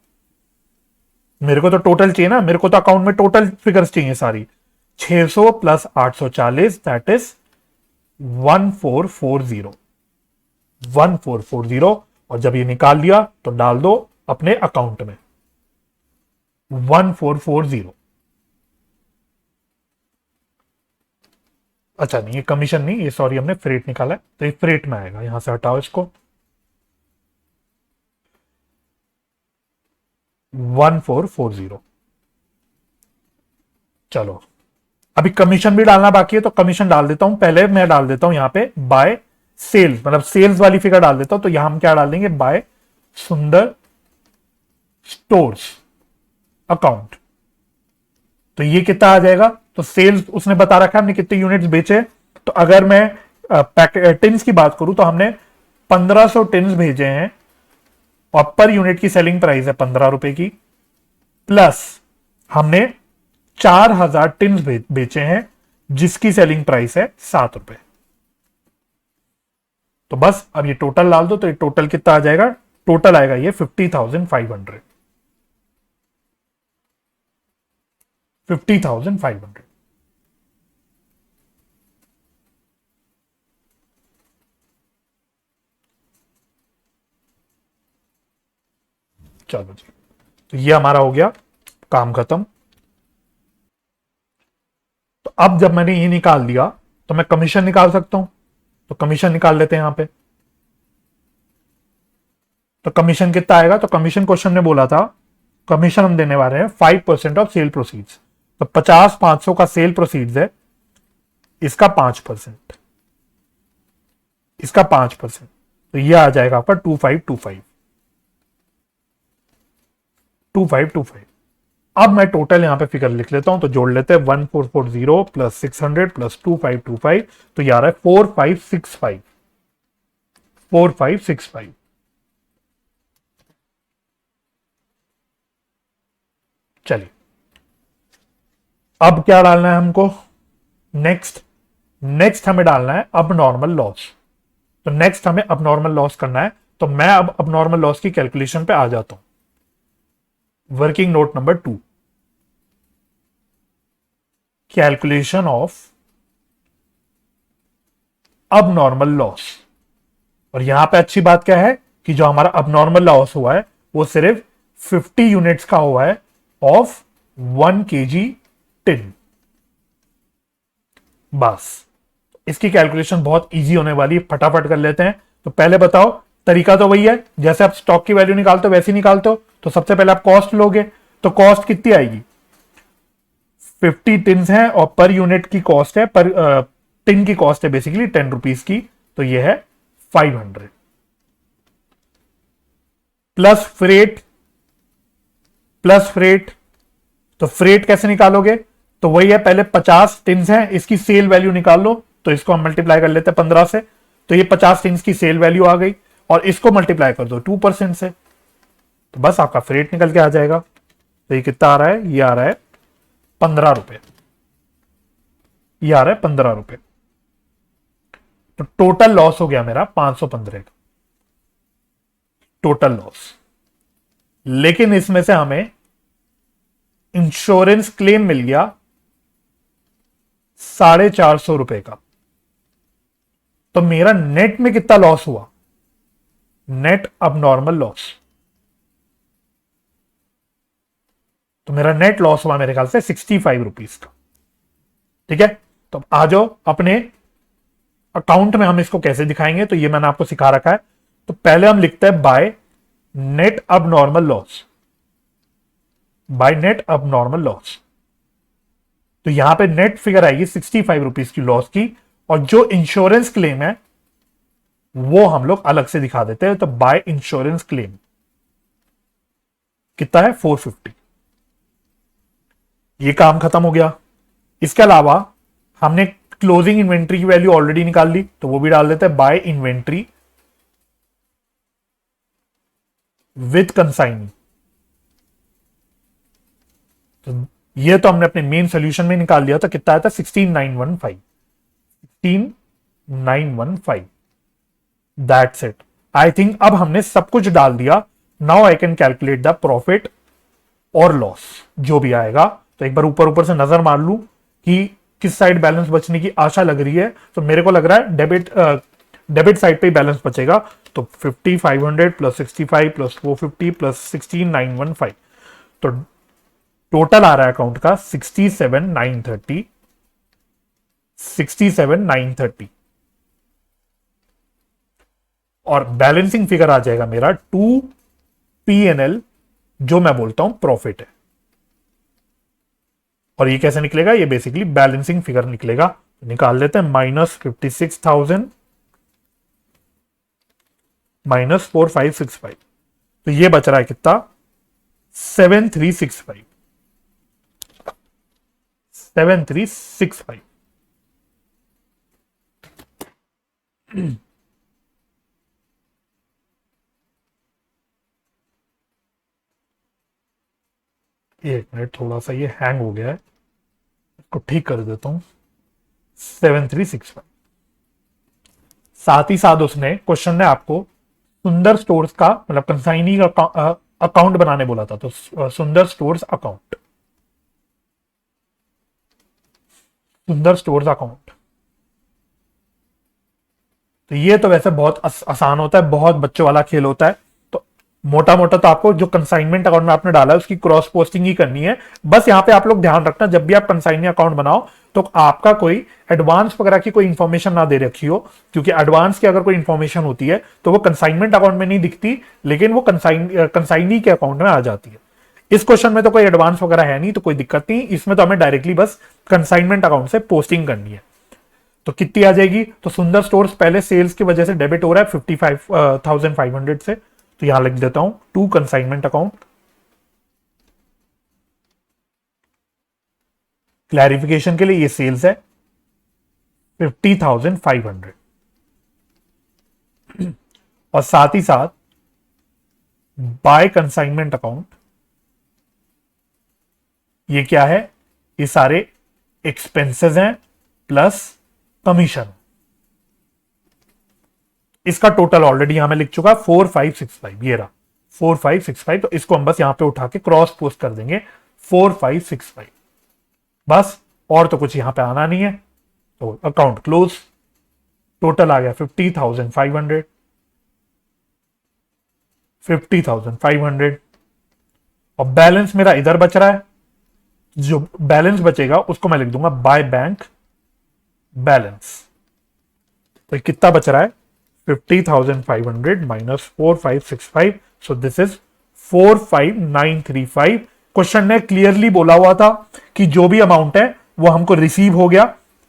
मेरे को तो टोटल चाहिए ना, मेरे को तो अकाउंट में टोटल फिगर्स चाहिए सारी। 600 प्लस 840 दैट इज 1440, 1440, और जब ये निकाल लिया तो डाल दो अपने अकाउंट में 1440। अच्छा नहीं, ये कमीशन नहीं, ये सॉरी हमने फ्रेट निकाला है, तो ये फ्रेट में आएगा, यहां से हटाओ इसको। 1440। चलो अभी कमीशन भी डालना बाकी है, तो कमीशन डाल देता हूं। पहले मैं डाल देता हूं यहां पे बाय सेल्स, मतलब सेल्स वाली फिगर डाल देता हूं। तो यहां हम क्या डाल देंगे, बाय सुंदर स्टोर्स अकाउंट। तो ये कितना आ जाएगा, तो सेल्स उसने बता रखा है हमने कितने यूनिट्स बेचे। तो अगर मैं टिन्स की बात करूं तो हमने 1500 टिन्स भेजे हैं, और पर यूनिट की सेलिंग प्राइस है 15 रुपए की, प्लस हमने 4000 टिन्स बेचे हैं जिसकी सेलिंग प्राइस है 7 रुपए। तो बस अब ये टोटल डाल दो, तो ये टोटल कितना आ जाएगा, टोटल आएगा ये 50,500। 50,500। चलो जी, तो ये हमारा हो गया काम खत्म। तो अब जब मैंने ये निकाल दिया तो मैं कमीशन निकाल सकता हूं, तो कमीशन निकाल लेते हैं यहां पे। तो कमीशन कितना आएगा, तो कमीशन क्वेश्चन ने बोला था कमीशन हम देने वाले हैं 5% ऑफ सेल प्रोसीड्स। तो 50 500 का सेल प्रोसीड्स है, इसका 5%, इसका 5%, तो ये आ जाएगा आपका 2525। 2525। अब मैं टोटल यहां पे फिगर लिख लेता हूं, तो जोड़ लेते हैं 1440 प्लस 600 प्लस 2525, तो ये आ रहा है 4565। 4565। चलिए अब क्या डालना है हमको, नेक्स्ट हमें डालना है अब नॉर्मल लॉस। तो नेक्स्ट हमें अब नॉर्मल लॉस करना है, तो मैं अब नॉर्मल लॉस की कैलकुलेशन पे आ जाता हूं। Working note number 2, calculation of अब नॉर्मल लॉस। और यहां पे अच्छी बात क्या है कि जो हमारा अब नॉर्मल लॉस हुआ है वो सिर्फ 50 यूनिट्स का हुआ है ऑफ 1 kg टिन। बस इसकी कैलकुलेशन बहुत इजी होने वाली है, फटाफट कर लेते हैं। तो पहले बताओ, तरीका तो वही है, जैसे आप स्टॉक की वैल्यू निकालते हो वैसे ही निकालते हो। तो सबसे पहले आप कॉस्ट लोगे, तो कॉस्ट कितनी आएगी, 50 टिन्स हैं और पर यूनिट की कॉस्ट है, पर टिन की कॉस्ट है बेसिकली 10 रुपीज की, तो ये है 500 प्लस फ्रेट, प्लस फ्रेट। तो फ्रेट कैसे निकालोगे, तो वही है, पहले 50 टिन्स हैं, इसकी सेल वैल्यू निकाल लो। तो इसको हम मल्टीप्लाई कर लेते हैं 15 से, तो ये 50 टिन्स की सेल वैल्यू आ गई, और इसको मल्टीप्लाई कर दो 2% से, तो बस आपका फ्रेट निकल के आ जाएगा। तो ये कितना आ रहा है, ये आ रहा है 15 रुपए, ये आ रहा है 15 रुपए। तो टोटल लॉस हो गया मेरा 515 का टोटल लॉस। लेकिन इसमें से हमें इंश्योरेंस क्लेम मिल गया 450 रुपए का। तो मेरा नेट में कितना लॉस हुआ, नेट अब नॉर्मल लॉस, तो मेरा नेट लॉस हुआ मेरे ख्याल से 65 रुपीज का। ठीक है, तो आ जाओ अपने अकाउंट में हम इसको कैसे दिखाएंगे, तो ये मैंने आपको सिखा रखा है। तो पहले हम लिखते हैं बाय नेट अब नॉर्मल लॉस, बाय नेट अब नॉर्मल लॉस। तो यहां पे नेट फिगर आएगी 65 रुपीज की लॉस की, और जो इंश्योरेंस क्लेम है वो हम लोग अलग से दिखा देते हैं। तो बाय इंश्योरेंस क्लेम कितना है, 450। ये काम खत्म हो गया। इसके अलावा हमने क्लोजिंग इन्वेंट्री की वैल्यू ऑलरेडी निकाल ली, तो वो भी डाल देते हैं बाय इन्वेंट्री विद कंसाइनी। तो ये तो हमने अपने मेन सोल्यूशन में निकाल लिया था, कितना आया था 16915। 16915, दैट्स इट। आई थिंक अब हमने सब कुछ डाल दिया। Now I can calculate the profit और लॉस जो भी आएगा। तो एक बार ऊपर ऊपर से नजर मार लू कि किस साइड बैलेंस बचने की आशा लग रही है। तो मेरे को लग रहा है डेबिट डेबिट साइड पे ही बैलेंस बचेगा। तो 50,500 प्लस 65 प्लस 450 प्लस 16,915, तो टोटल आ रहा है अकाउंट का 67,930, 67,930। और बैलेंसिंग फिगर आ जाएगा मेरा 2 P&L, जो मैं बोलता हूं प्रॉफिट है। और ये कैसे निकलेगा, ये बेसिकली बैलेंसिंग फिगर निकलेगा। तो निकाल लेते हैं, -56,000 -4565, तो ये बच रहा है कितना, 7365, 7365। एक मिनट, थोड़ा सा ये हैंग हो गया है, इसको ठीक कर देता हूं। 7365। साथ ही साथ उसने क्वेश्चन ने आपको सुंदर स्टोर्स का मतलब कंसाइनी का अकाउंट बनाने बोला था। तो सुंदर स्टोर्स अकाउंट, सुंदर स्टोर्स अकाउंट। तो ये तो वैसे बहुत आसान होता है, बहुत बच्चों वाला खेल होता है। तो मोटा मोटा तो आपको जो कंसाइनमेंट अकाउंट में आपने डाला है उसकी क्रॉस पोस्टिंग ही करनी है। बस यहाँ पे आप लोग ध्यान रखना, जब भी आप कंसाइनी अकाउंट बनाओ तो आपका कोई एडवांस वगैरह की कोई इंफॉर्मेशन ना दे रखी हो, क्योंकि एडवांस की अगर कोई इंफॉर्मेशन होती है तो वो कंसाइनमेंट अकाउंट में नहीं दिखती, लेकिन वो कंसाइनी के अकाउंट में आ जाती है। इस क्वेश्चन में तो कोई एडवांस वगैरह है नहीं, तो कोई दिक्कत नहीं, इसमें तो हमें डायरेक्टली बस कंसाइनमेंट अकाउंट से पोस्टिंग करनी है। तो कितनी आ जाएगी, तो सुंदर स्टोर्स पहले सेल्स की वजह से डेबिट हो रहा है 55,500 से, तो यहां लिख देता हूं 2 कंसाइनमेंट अकाउंट। क्लैरिफिकेशन के लिए ये सेल्स है 50,500, और साथ ही साथ बाय कंसाइनमेंट अकाउंट, ये क्या है, ये सारे एक्सपेंसेस हैं प्लस कमीशन। इसका टोटल ऑलरेडी यहां में लिख चुका 4565, ये रहा 4565। तो इसको हम बस यहां पे उठा के क्रॉस पोस्ट कर देंगे 4565, बस, और तो कुछ यहां पे आना नहीं है। तो अकाउंट क्लोज, टोटल आ गया 50,500, 50,500। और बैलेंस मेरा इधर बच रहा है, जो बैलेंस बचेगा उसको मैं लिख दूंगा बाय बैंक बैलेंस। तो कितना बच रहा है, 50,500 minus 4565, so this is 45,935। Question ने क्लियरली बोला हुआ था कि जो भी अमाउंट है वो हमको रिसीव हो गया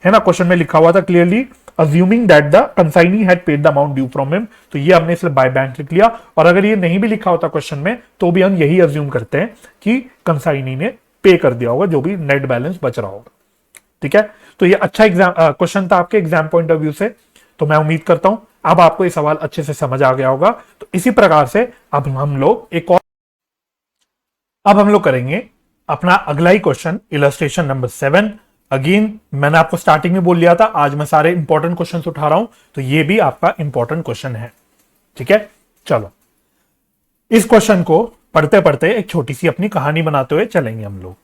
है ना, क्वेश्चन में लिखा हुआ था clearly, assuming that the consignee had paid the amount due from him. तो ये हमने इसलिए बाय बैंक लिख लिया, और अगर ये नहीं भी लिखा होता क्वेश्चन में तो भी हम यही अज्यूम करते हैं कि कंसाइनी ने पे कर दिया होगा जो भी नेट बैलेंस बच रहा होगा। ठीक है, तो ये अच्छा एग्जाम क्वेश्चन था आपके एग्जाम पॉइंट ऑफ व्यू से। तो मैं उम्मीद करता हूं अब आपको ये सवाल अच्छे से समझ आ गया होगा। तो इसी प्रकार से अब हम लोग करेंगे अपना अगला ही क्वेश्चन, इलस्ट्रेशन नंबर 7। अगेन मैंने आपको स्टार्टिंग में बोल लिया था आज मैं सारे इंपॉर्टेंट क्वेश्चन उठा रहा हूं, तो ये भी आपका इंपॉर्टेंट क्वेश्चन है। ठीक है, चलो इस क्वेश्चन को पढ़ते पढ़ते एक छोटी सी अपनी कहानी बनाते हुए चलेंगे हम लोग।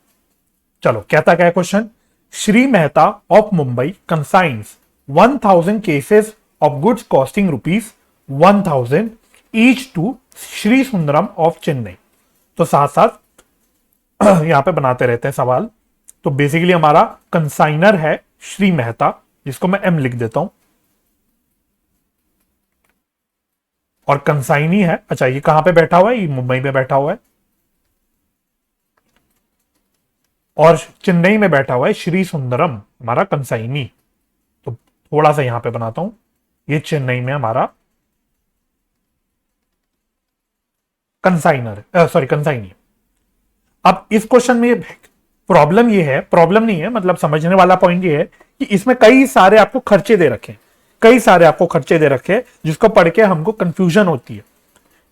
चलो, कहता क्या है question, Shri Mehta of Mumbai consigns 1000 cases of goods costing ₹1,000 each to Shri Sundaram of Chennai. तो साथ साथ यहां पे बनाते रहते हैं सवाल। तो बेसिकली हमारा कंसाइनर है श्री मेहता, जिसको मैं एम लिख देता हूं, और कंसाइनी है, अच्छा ये कहां पे बैठा हुआ है, ये मुंबई में बैठा हुआ है, और चेन्नई में बैठा हुआ है श्री सुंदरम हमारा कंसाइनी। तो थोड़ा सा यहां पे बनाता हूं, ये चेन्नई में हमारा कंसाइनर, सॉरी कंसाइनी। अब इस क्वेश्चन में प्रॉब्लम ये है, प्रॉब्लम नहीं है मतलब समझने वाला पॉइंट ये है कि इसमें कई सारे आपको खर्चे दे रखे हैं, कई सारे आपको खर्चे दे रखे हैं, जिसको पढ़ के हमको कंफ्यूजन होती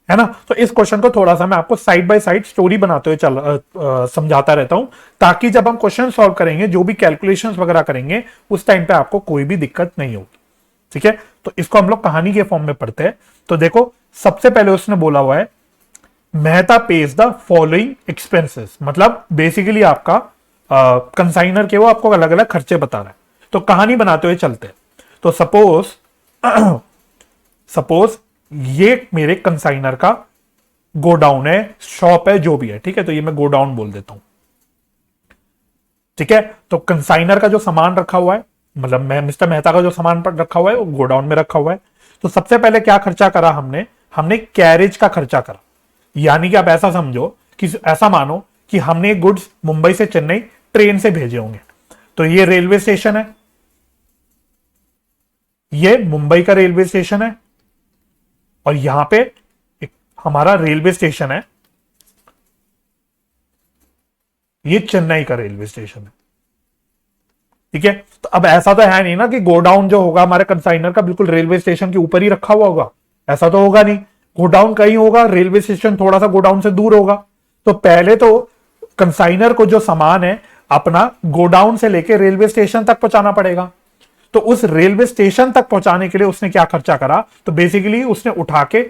है ना। तो इस क्वेश्चन को थोड़ा सा मैं आपको साइड बाय साइड स्टोरी बनाते हुए समझाता रहता हूं, ताकि जब हम क्वेश्चन सॉल्व करेंगे, जो भी कैलकुलेशंस वगैरह करेंगे, उस टाइम पे आपको कोई भी दिक्कत नहीं होगी। ठीक है, तो इसको हम लोग कहानी के फॉर्म में पढ़ते हैं। तो देखो, सबसे पहले उसने बोला हुआ है Mehta page the following expenses, मतलब बेसिकली आपका कंसाइनर के वो आपको अलग अलग खर्चे बता रहा है। तो कहानी बनाते हुए चलते हैं। तो सपोज सपोज ये मेरे कंसाइनर का गोडाउन है, शॉप है, जो भी है, ठीक है, तो ये मैं गोडाउन बोल देता हूं। ठीक है, तो कंसाइनर का जो सामान रखा हुआ है, मतलब मैं मिस्टर मेहता का जो सामान पर रखा हुआ है वो गोडाउन में रखा हुआ है। तो सबसे पहले क्या खर्चा करा हमने कैरेज का खर्चा करा। यानी कि आप ऐसा समझो कि ऐसा मानो कि हमने गुड्स मुंबई से चेन्नई ट्रेन से भेजे होंगे। तो ये रेलवे स्टेशन है, ये मुंबई का रेलवे स्टेशन है, और यहां पे एक हमारा रेलवे स्टेशन है, ये चेन्नई का रेलवे स्टेशन है। ठीक है, तो अब ऐसा तो है नहीं ना कि गोडाउन जो होगा हमारे कंसाइनर का बिल्कुल रेलवे स्टेशन के ऊपर ही रखा हुआ होगा, ऐसा तो होगा नहीं। गोडाउन कहीं होगा, रेलवे स्टेशन थोड़ा सा गोडाउन से दूर होगा। तो पहले तो कंसाइनर को जो सामान है अपना गोडाउन से लेके रेलवे स्टेशन तक पहुंचाना पड़ेगा। तो उस रेलवे स्टेशन तक पहुंचाने के लिए उसने क्या खर्चा करा, तो बेसिकली उसने उठा के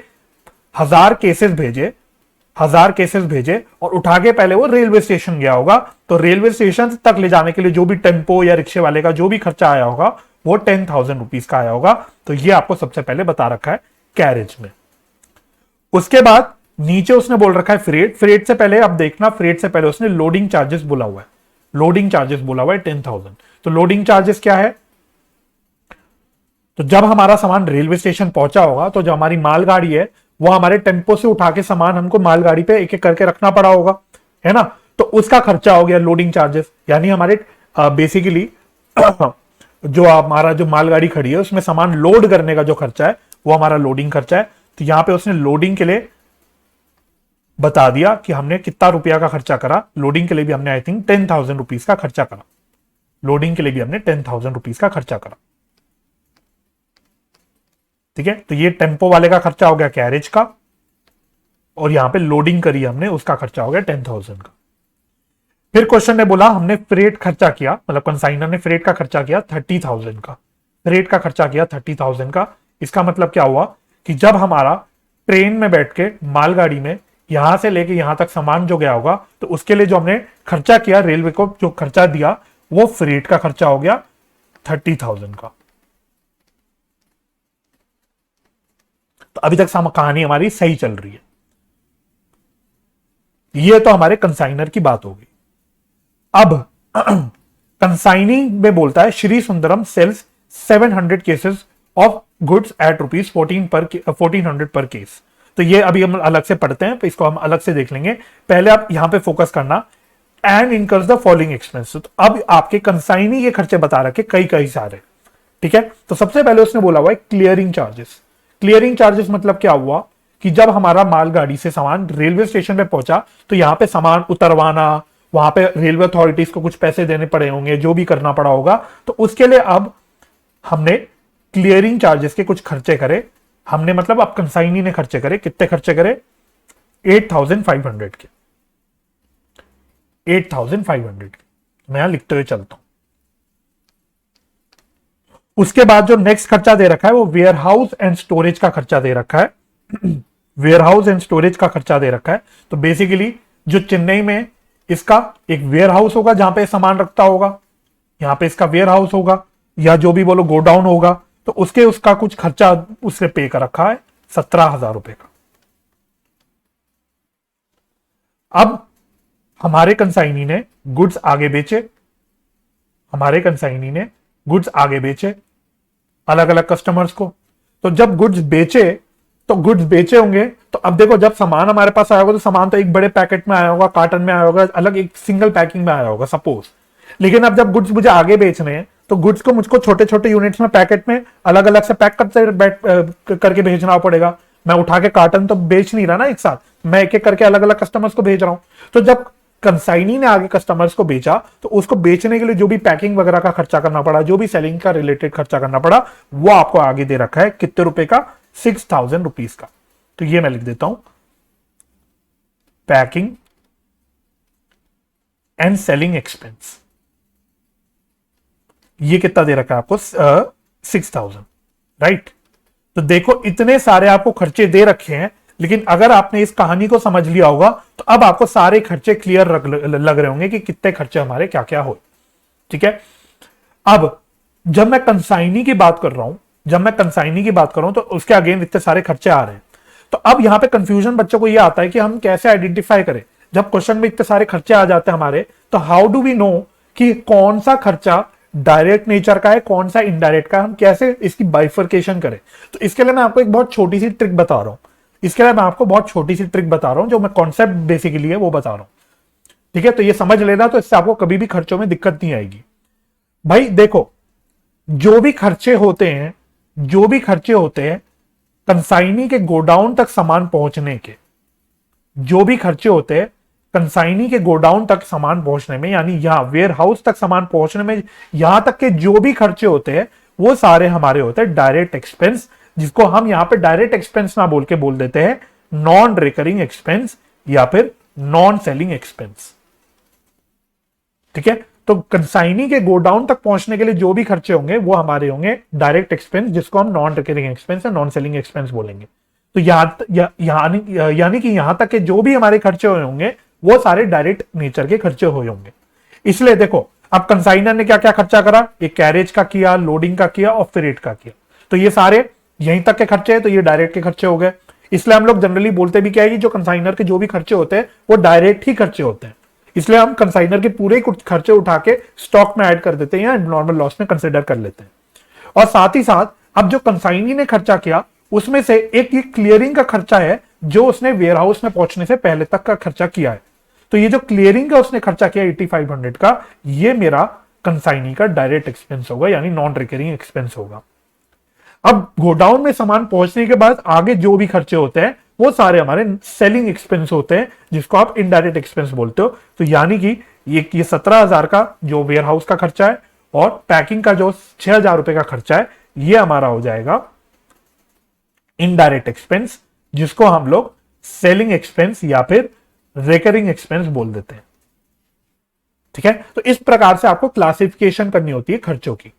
1000 केसेस भेजे और उठा के पहले वो रेलवे स्टेशन गया होगा। तो रेलवे स्टेशन तक ले जाने के लिए जो भी टेम्पो या रिक्शे वाले का जो भी खर्चा आया होगा वो 10,000 रुपीज का आया होगा। तो ये आपको सबसे पहले बता रखा है कैरेज में। उसके बाद नीचे उसने बोल रखा है फ्रेट। फ्रेट से पहले आप देखना, फ्रेट से पहले उसने लोडिंग चार्जेस बोला हुआ है। लोडिंग चार्जेस बोला हुआ है 10,000। तो लोडिंग चार्जेस क्या है, तो जब हमारा सामान रेलवे स्टेशन पहुंचा होगा तो जो हमारी मालगाड़ी है वो हमारे टेम्पो से उठा के सामान हमको मालगाड़ी पे एक एक करके रखना पड़ा होगा, है ना। तो उसका खर्चा हो गया लोडिंग चार्जेस। यानी हमारे बेसिकली जो हमारा जो मालगाड़ी खड़ी है उसमें सामान लोड करने का जो खर्चा है वो हमारा लोडिंग खर्चा है। तो यहां पे उसने लोडिंग के लिए बता दिया कि हमने कितना रुपया का खर्चा करा। लोडिंग के लिए भी हमने आई थिंक 10,000 रुपीज का खर्चा करा। लोडिंग के लिए भी हमने 10,000 रुपीज का खर्चा करा। ठीक है, तो ये टेम्पो वाले का खर्चा हो गया कैरेज का, और यहां पे लोडिंग करी हमने उसका खर्चा हो गया 10,000 का। फिर क्वेश्चन ने बोला हमने फ्रेट खर्चा किया, मतलब कंसाइनर ने फ्रेट का खर्चा किया 30,000 का। फ्रेट का खर्चा किया 30,000 का। इसका मतलब क्या हुआ कि जब हमारा ट्रेन में बैठ के मालगाड़ी में यहां से लेके यहां तक सामान जो गया होगा तो उसके लिए जो हमने खर्चा किया, रेलवे को जो खर्चा दिया वो फ्रेट का खर्चा हो गया 30,000 का। तो अभी तक कहानी हमारी सही चल रही है। ये तो हमारे कंसाइनर की बात हो गई। अब कंसाइनिंग में बोलता है Shri Sundaram sells 700 cases of goods at ₹1400 per case. तो ये अभी हम अलग से पढ़ते हैं, तो इसको हम अलग से देख लेंगे। पहले आप यहां पे फोकस करना, and incurs the following expense. तो अब आपके कंसाइनी के खर्चे बता रखे कई सारे। ठीक है, तो सबसे पहले उसने बोला हुआ है क्लियरिंग चार्जेस। क्लियरिंग चार्जेस मतलब क्या हुआ कि जब हमारा मालगाड़ी से सामान रेलवे स्टेशन पे पहुंचा तो यहां पे सामान उतरवाना, वहां पे रेलवे अथॉरिटीज को कुछ पैसे देने पड़े होंगे, जो भी करना पड़ा होगा, तो उसके लिए अब हमने क्लियरिंग चार्जेस के कुछ खर्चे करे। हमने मतलब अब कंसाइनी ने खर्चे करे। कितने खर्चे करे? 8,500 के। 8,500 के मैं यहां लिखते हुए चलता हूं। उसके बाद जो नेक्स्ट खर्चा दे रखा है वो वेयर हाउस एंड स्टोरेज का खर्चा दे रखा है। वेयर हाउस एंड स्टोरेज का खर्चा दे रखा है। तो बेसिकली जो चेन्नई में इसका एक वेयर हाउस होगा जहां पे सामान रखता होगा, यहां पे इसका वेयर हाउस होगा या जो भी बोलो गोडाउन होगा, तो उसका कुछ खर्चा उसने पे कर रखा है 17,000 रुपए का। अब हमारे कंसाइनी ने गुड्स आगे बेचे, अलग अलग कस्टमर्स को। तो जब गुड्स बेचे होंगे तो अब देखो जब सामान हमारे पास आया होगा तो सामान तो एक बड़े पैकेट में आया होगा, कार्टन में आया होगा, अलग एक सिंगल पैकिंग में आया होगा सपोज। लेकिन अब जब गुड्स मुझे आगे बेचने हैं तो गुड्स को मुझको छोटे छोटे यूनिट्स में, पैकेट में अलग अलग से पैक करके भेजना पड़ेगा। मैं उठा के कार्टन तो बेच नहीं रहा ना एक साथ, मैं एक एक करके अलग अलग कस्टमर्स को भेज रहा हूं। तो जब कंसाइनी ने आगे कस्टमर्स को बेचा तो उसको बेचने के लिए जो भी पैकिंग वगैरह का खर्चा करना पड़ा, जो भी सेलिंग का रिलेटेड खर्चा करना पड़ा, वो आपको आगे दे रखा है। कितने रुपए का? 6,000 रुपीज का। तो ये मैं लिख देता हूं, पैकिंग एंड सेलिंग एक्सपेंस। ये कितना दे रखा है आपको? 6,000, राइट। तो देखो इतने सारे आपको खर्चे दे रखे हैं, लेकिन अगर आपने इस कहानी को समझ लिया होगा तो अब आपको सारे खर्चे क्लियर लग रहे होंगे कि कितने खर्चे हमारे क्या क्या हो। ठीक है, अब जब मैं कंसाइनी की बात कर रहा हूं, जब मैं कंसाइनी की बात करूं तो उसके अगेंस्ट इतने सारे खर्चे आ रहे हैं। तो अब यहां पे कंफ्यूजन बच्चों को ये आता है कि हम कैसे आइडेंटिफाई करें जब क्वेश्चन में इतने सारे खर्चे आ जाते हैं हमारे, तो हाउ डू वी नो कि कौन सा खर्चा डायरेक्ट नेचर का है, कौन सा इनडायरेक्ट का है, हम कैसे इसकी बाइफर्केशन करें। तो इसके लिए मैं आपको एक बहुत छोटी सी ट्रिक बता रहा हूं, इसके लिए मैं आपको बहुत छोटी सी ट्रिक बता रहा हूं, जो मैं कॉन्सेप्ट बेसिकली है वो बता रहा हूं। ठीक है, तो ये समझ लेना, तो इससे आपको कभी भी खर्चों में दिक्कत नहीं आएगी। भाई देखो, जो भी खर्चे होते हैं, जो भी खर्चे होते हैं कंसाइनी के गोडाउन तक सामान पहुंचने के, जो भी खर्चे होते हैं कंसाइनी के गोडाउन तक सामान पहुंचने में, यानी यहां वेयर हाउस तक सामान पहुंचने में, यहां तक के जो भी खर्चे होते हैं वो सारे हमारे होते हैं डायरेक्ट एक्सपेंस, जिसको हम यहां पे डायरेक्ट एक्सपेंस ना बोल के बोल देते हैं नॉन रिकरिंग एक्सपेंस या फिर नॉन सेलिंग एक्सपेंस। ठीक है, तो कंसाइनी के गोडाउन तक पहुंचने के लिए जो भी खर्चे होंगे वो हमारे होंगे डायरेक्ट एक्सपेंस, जिसको हम नॉन रिकरिंग एक्सपेंस या नॉन सेलिंग एक्सपेंस बोलेंगे। तो यानी कि यहां तक के जो भी हमारे खर्चे हुए होंगे वो सारे डायरेक्ट नेचर के खर्चे हुए होंगे। इसलिए देखो, अब कंसाइनर ने क्या क्या खर्चा करा, एक कैरेज का किया, लोडिंग का किया और फ्रेट का किया, तो ये सारे यहीं तक के खर्चे हैं, तो ये डायरेक्ट के खर्चे हो गए। इसलिए हम लोग जनरली बोलते भी क्या है कि जो कंसाइनर के जो भी खर्चे होते हैं वो डायरेक्ट ही खर्चे होते हैं, इसलिए हम कंसाइनर के पूरे कुछ खर्चे उठा के स्टॉक में ऐड कर देते हैं या नॉर्मल लॉस में कंसिडर कर लेते हैं। और साथ ही साथ अब जो कंसाइनी ने खर्चा किया उसमें से एक ये क्लियरिंग का खर्चा है, जो उसने वेयरहाउस में पहुंचने से पहले तक का खर्चा किया है। तो ये जो क्लियरिंग का उसने खर्चा किया 8500 का, ये मेरा कंसाइनी का डायरेक्ट एक्सपेंस होगा, यानी नॉन रिकरिंग एक्सपेंस होगा। अब गोडाउन में सामान पहुंचने के बाद आगे जो भी खर्चे होते हैं वो सारे हमारे सेलिंग एक्सपेंस होते हैं, जिसको आप इनडायरेक्ट एक्सपेंस बोलते हो। तो यानी कि ये 17,000 का जो वेयर हाउस का खर्चा है और पैकिंग का जो 6,000 रुपए का खर्चा है, ये हमारा हो जाएगा इनडायरेक्ट एक्सपेंस, जिसको हम लोग सेलिंग एक्सपेंस या फिर रिकरिंग एक्सपेंस बोल देते हैं। ठीक है, तो इस प्रकार से आपको क्लासिफिकेशन करनी होती है खर्चों की।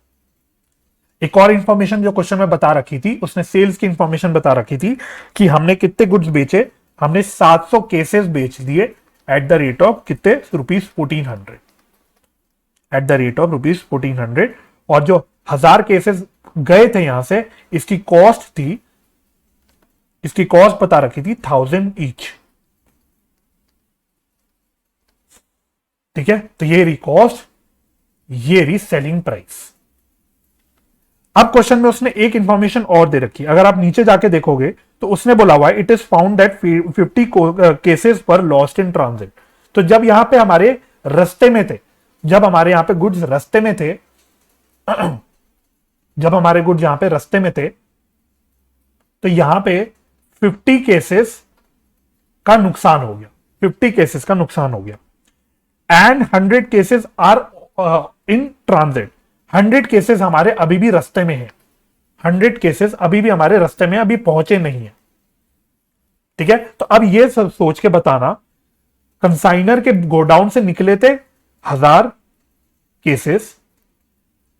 एक और इंफॉर्मेशन जो क्वेश्चन में बता रखी थी, उसने सेल्स की इंफॉर्मेशन बता रखी थी कि हमने कितने गुड्स बेचे, हमने 700 केसेस बेच दिए एट द रेट ऑफ कितने ₹1400, एट द रेट ऑफ ₹1400। और जो 1000 केसेस गए थे यहां से, इसकी कॉस्ट थी, इसकी कॉस्ट बता रखी थी 1000 ईच। ठीक है, तो ये रही कॉस्ट, ये रही सेलिंग प्राइस। अब क्वेश्चन में उसने एक इंफॉर्मेशन और दे रखी, अगर आप नीचे जाके देखोगे तो उसने बोला हुआ है it is found that 50 cases पर लॉस्ट इन ट्रांजिट। तो जब यहां पे हमारे रास्ते में थे, जब हमारे यहां पे गुड्स रास्ते में थे जब हमारे गुड्स यहां पे रास्ते में थे, तो यहां पे 50 केसेस का नुकसान हो गया, 50 केसेस का नुकसान हो गया। And 100 cases are in transit, 100 cases हमारे अभी भी रास्ते में है, 100 केसेस अभी भी हमारे रास्ते में अभी पहुंचे नहीं है। ठीक है, तो अब ये सब सोच के बताना, कंसाइनर के गोडाउन से निकले थे 1000 केसेस,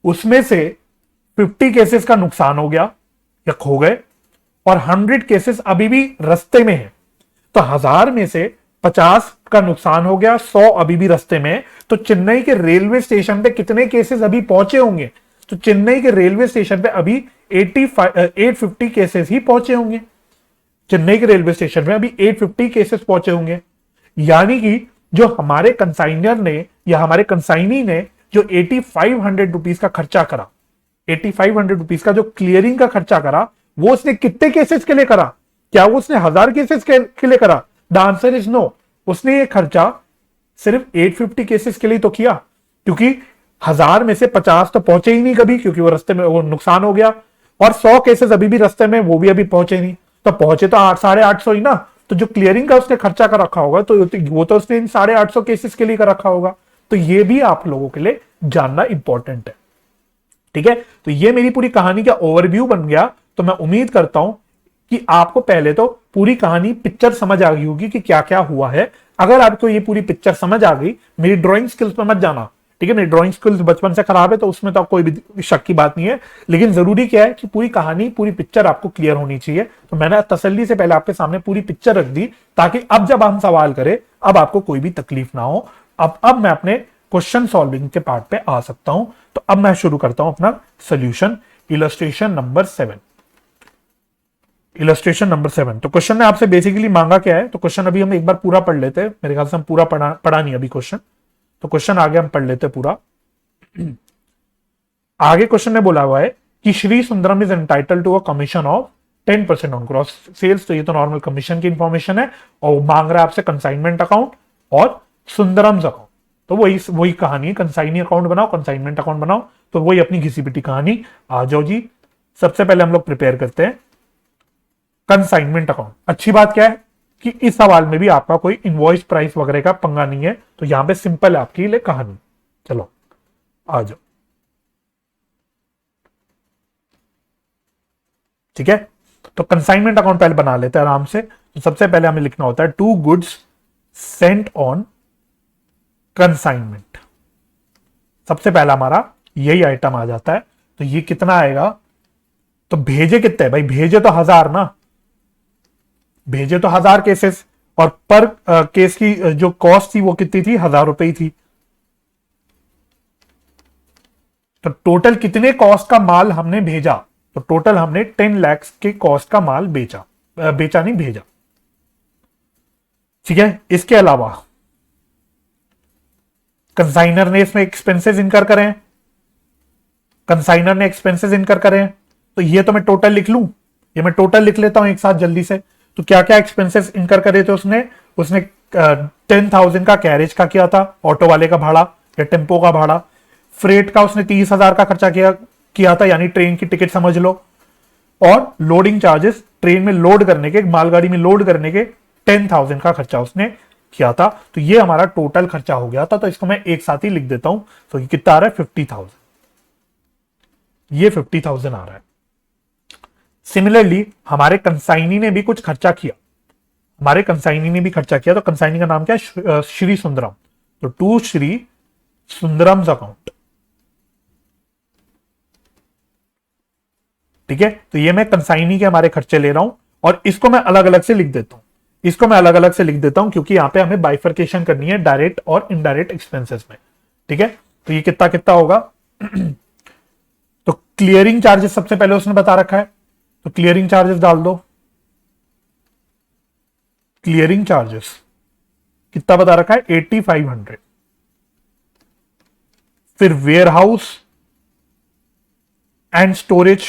उसमें से 50 केसेस का नुकसान हो गया या खो गए, और 100 केसेस अभी भी रास्ते में है। तो 1000 में से 50 का नुकसान हो गया, 100 अभी भी रास्ते में। तो चेन्नई के रेलवे स्टेशन पे कितने केसेस अभी पहुंचे होंगे, तो चेन्नई के रेलवे स्टेशन पे अभी 850 केसेस ही पहुंचे होंगे, चेन्नई के रेलवे स्टेशन पे अभी 850 केसेस पहुंचे होंगे। यानी कि जो हमारे कंसाइनर ने या हमारे कंसाइनी ने जो 8500 रुपीज का खर्चा करा, 8500 रुपीज का जो क्लियरिंग का खर्चा करा, वो उसने कितने केसेस के लिए करा? क्या वो उसने 1000 केसेस के लिए करा? The answer is no. उसने ये खर्चा सिर्फ 850 केसेस के लिए तो किया, क्योंकि 1000 में से 50 तो पहुंचे ही नहीं कभी, क्योंकि वो रास्ते में वो नुकसान हो गया, और 100 केसेस अभी भी रास्ते में, वो भी अभी पहुंचे नहीं। तो पहुंचे तो 800-850 ही ना। तो जो क्लियरिंग का उसने खर्चा कर रखा होगा, तो वो तो उसने इन 850 केसेस के लिए कर रखा होगा। तो ये भी आप लोगों के लिए जानना इंपॉर्टेंट है। ठीक है, तो ये मेरी पूरी कहानी का ओवरव्यू बन गया। तो मैं उम्मीद करता हूं कि आपको पहले तो पूरी कहानी पिक्चर समझ आ गई होगी कि क्या क्या हुआ है। अगर आपको ये पूरी पिक्चर समझ आ गई, मेरी ड्राइंग स्किल्स पर मत जाना, ठीक है, मेरी ड्राइंग स्किल्स बचपन से खराब है, तो उसमें तो कोई भी शक की बात नहीं है। लेकिन जरूरी क्या है कि पूरी कहानी, पूरी पिक्चर आपको क्लियर होनी चाहिए। तो मैंने तसल्ली से पहले आपके सामने पूरी पिक्चर रख दी, ताकि अब जब हम सवाल करें, अब आपको कोई भी तकलीफ ना हो। अब मैं अपने क्वेश्चन सॉल्विंग के पार्ट पे आ सकता हूं। तो अब मैं शुरू करता हूं अपना solution illustration number 7। Illustration number 7, तो क्वेश्चन ने आपसे बेसिकली मांगा क्या है, तो क्वेश्चन अभी हम एक बार पूरा पढ़ लेते हैं, मेरे ख्याल से हम पूरा पढ़ा नहीं अभी क्वेश्चन, तो क्वेश्चन आगे हम पढ़ लेते हैं पूरा। आगे क्वेश्चन ने बोला हुआ है कि Shri Sundaram is entitle to a commission of 10% on gross sales, तो ये तो नॉर्मल कमीशन की इंफॉर्मेशन है, और वो मांग रहा है आपसे कंसाइनमेंट अकाउंट और सुंदरम्स अकाउंट, तो वही कहानी है, कंसाइनी अकाउंट बनाओ, कंसाइनमेंट अकाउंट बनाओ, तो वही अपनी घिसी पिटी कहानी। आ जाओ जी, सबसे पहले हम लोग प्रिपेयर करते हैं कंसाइनमेंट अकाउंट। अच्छी बात क्या है कि इस सवाल में भी आपका कोई इनवॉइस प्राइस वगैरह का पंगा नहीं है, तो यहां पे सिंपल है आपके लिए कहानी। चलो आ जाओ, ठीक है। तो कंसाइनमेंट अकाउंट पहले बना लेते हैं आराम से। तो सबसे पहले हमें लिखना होता है 2 गुड्स सेंट ऑन कंसाइनमेंट, सबसे पहला हमारा यही आइटम आ जाता है। तो ये कितना आएगा, तो भेजे कितने भाई, भेजे तो 1000 ना, भेजे तो 1000 केसेस, और पर केस की जो कॉस्ट थी वो कितनी थी, 1000 रुपए ही थी। तो टोटल कितने कॉस्ट का माल हमने भेजा, तो टोटल हमने 10 लाख के कॉस्ट का माल बेचा, बेचा नहीं भेजा, ठीक है। इसके अलावा कंसाइनर ने इसमें एक्सपेंसेस इनकर करें, कंसाइनर ने एक्सपेंसेस इनकर करें, तो ये तो मैं टोटल लिख लूं, ये मैं टोटल लिख लेता हूं एक साथ जल्दी से। तो क्या क्या एक्सपेंसेस इनकर करे थे उसने, उसने 10,000 का कैरेज का किया था, ऑटो वाले का भाड़ा या टेम्पो का भाड़ा, फ्रेट का उसने 30,000 का खर्चा किया था, यानी ट्रेन की टिकट समझ लो, और लोडिंग चार्जेस, ट्रेन में लोड करने के, मालगाड़ी में लोड करने के 10,000 का खर्चा उसने किया था। तो ये हमारा टोटल खर्चा हो गया था, तो इसको मैं एक साथ ही लिख देता हूं। तो ये कितना आ रहा है, 50,000, ये 50,000 आ रहा है। सिमिलरली हमारे कंसाइनी ने भी कुछ खर्चा किया, हमारे कंसाइनी ने भी खर्चा किया, तो कंसाइनी का नाम क्या है, श्री सुंदरम, तो टू श्री सुंदरम्स अकाउंट, ठीक है। तो ये मैं कंसाइनी के हमारे खर्चे ले रहा हूं, और इसको मैं अलग अलग से लिख देता हूं, इसको मैं अलग अलग से लिख देता हूं, क्योंकि यहां पे हमें बाइफर्केशन करनी है डायरेक्ट और इनडायरेक्ट एक्सपेंसेस में, ठीक है। तो ये कितना कितना होगा तो क्लियरिंग चार्जेस सबसे पहले उसने बता रखा है, तो क्लियरिंग चार्जेस डाल दो, क्लियरिंग चार्जेस कितना बता रखा है, 8500। फिर वेयर हाउस एंड स्टोरेज,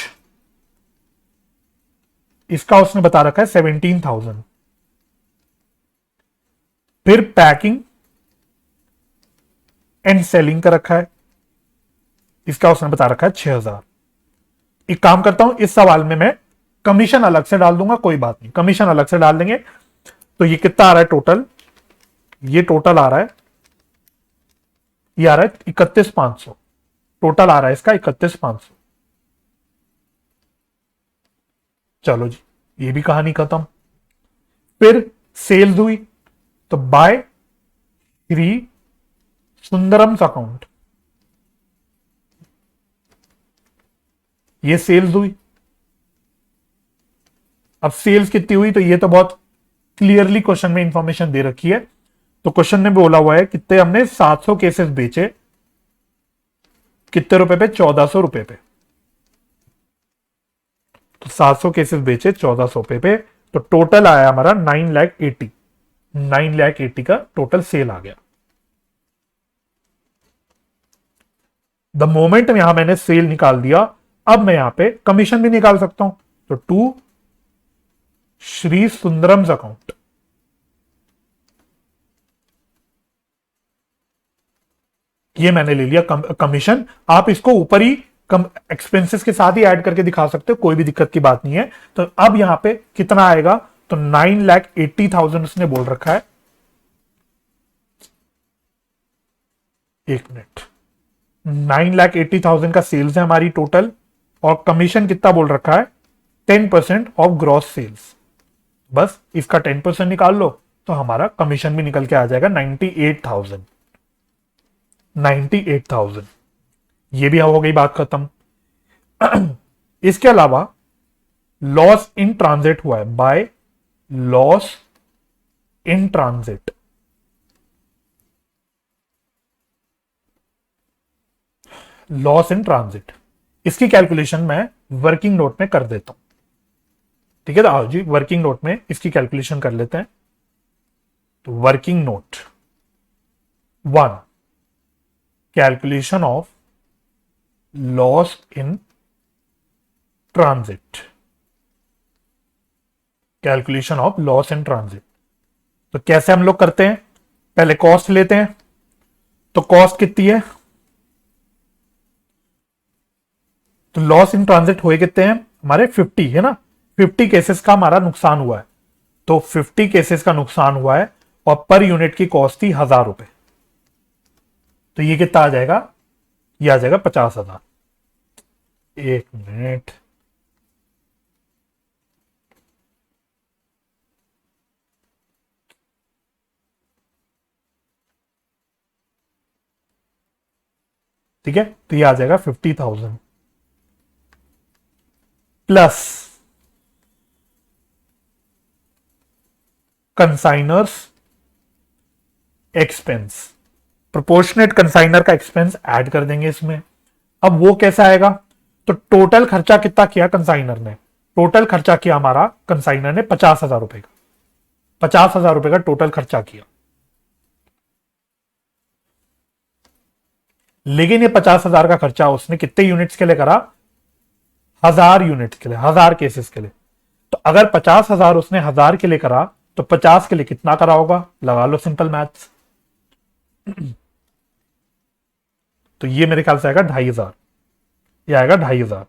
इसका उसने बता रखा है 17,000। फिर पैकिंग एंड सेलिंग का रखा है, इसका उसने बता रखा है 6,000। एक काम करता हूं, इस सवाल में मैं कमीशन अलग से डाल दूंगा, कोई बात नहीं, कमीशन अलग से डाल देंगे। तो ये कितना आ रहा है टोटल, ये टोटल आ रहा है, ये आ रहा है 31,500, टोटल आ रहा है इसका 31,500। चलो जी, ये भी कहानी खत्म। फिर सेल्स हुई, तो बाय श्री सुंदरम्स अकाउंट, ये सेल्स हुई। अब सेल्स कितनी हुई, तो ये तो बहुत क्लियरली क्वेश्चन में इंफॉर्मेशन दे रखी है। तो क्वेश्चन ने बोला हुआ है कितने हमने 700 केसेस बेचे, कितने रुपए पे, 1400 रुपए पे। तो 700 केसेस बेचे 1400 रुपए पे, तो टोटल आया हमारा 9,80,9,80,000 का टोटल सेल आ गया। द मोमेंट यहां मैंने सेल निकाल दिया, अब मैं यहां पे कमीशन भी निकाल सकता हूं। तो टू श्री सुंदरम्स अकाउंट, ये मैंने ले लिया कमीशन। आप इसको ऊपर ही एक्सपेंसेस के साथ ही ऐड करके दिखा सकते हो, कोई भी दिक्कत की बात नहीं है। तो अब यहां पे कितना आएगा, तो 9,80,000 उसने बोल रखा है, एक मिनट, 9,80,000 का सेल्स है हमारी टोटल, और कमीशन कितना बोल रखा है, 10% ऑफ ग्रॉस सेल्स। बस इसका 10% निकाल लो, तो हमारा कमीशन भी निकल के आ जाएगा 98,000, 98,000। ये भी हो गई बात खत्म। इसके अलावा लॉस इन ट्रांजिट हुआ है, by loss in transit, loss in transit इसकी कैलकुलेशन मैं वर्किंग नोट में कर देता हूं। ठीक है, तो आओ जी वर्किंग नोट में इसकी कैलकुलेशन कर लेते हैं। तो working note 1, calculation of loss in transit, calculation of loss in transit. तो कैसे हम लोग करते हैं, पहले कॉस्ट लेते हैं। तो कॉस्ट कितनी है, तो लॉस इन ट्रांजिट हुए कितने हैं हमारे 50 है ना, 50 केसेस का हमारा नुकसान हुआ है। तो 50 केसेस का नुकसान हुआ है और पर यूनिट की कॉस्ट थी 1000 रुपए। तो ये कितना आ जाएगा, ये आ जाएगा 50,000। एक मिनट, ठीक है, तो ये आ जाएगा 50,000 plus consignor's expense, proportionate consignor का एक्सपेंस ऐड कर देंगे इसमें। अब वो कैसा आएगा, तो टोटल खर्चा कितना किया कंसाइनर ने, टोटल खर्चा किया हमारा कंसाइनर ने 50,000 रुपए का, 50,000 रुपए का टोटल खर्चा किया। लेकिन ये 50,000 का खर्चा उसने कितने यूनिट्स के लिए करा, 1000 यूनिट्स के लिए, 1000 केसेस के लिए। तो अगर 50,000 उसने 1000 के लिए करा तो 50 के लिए कितना करा होगा, लगा लो सिंपल मैथ्स। तो ये मेरे ख्याल से आएगा 2,500, ये आएगा 2,500।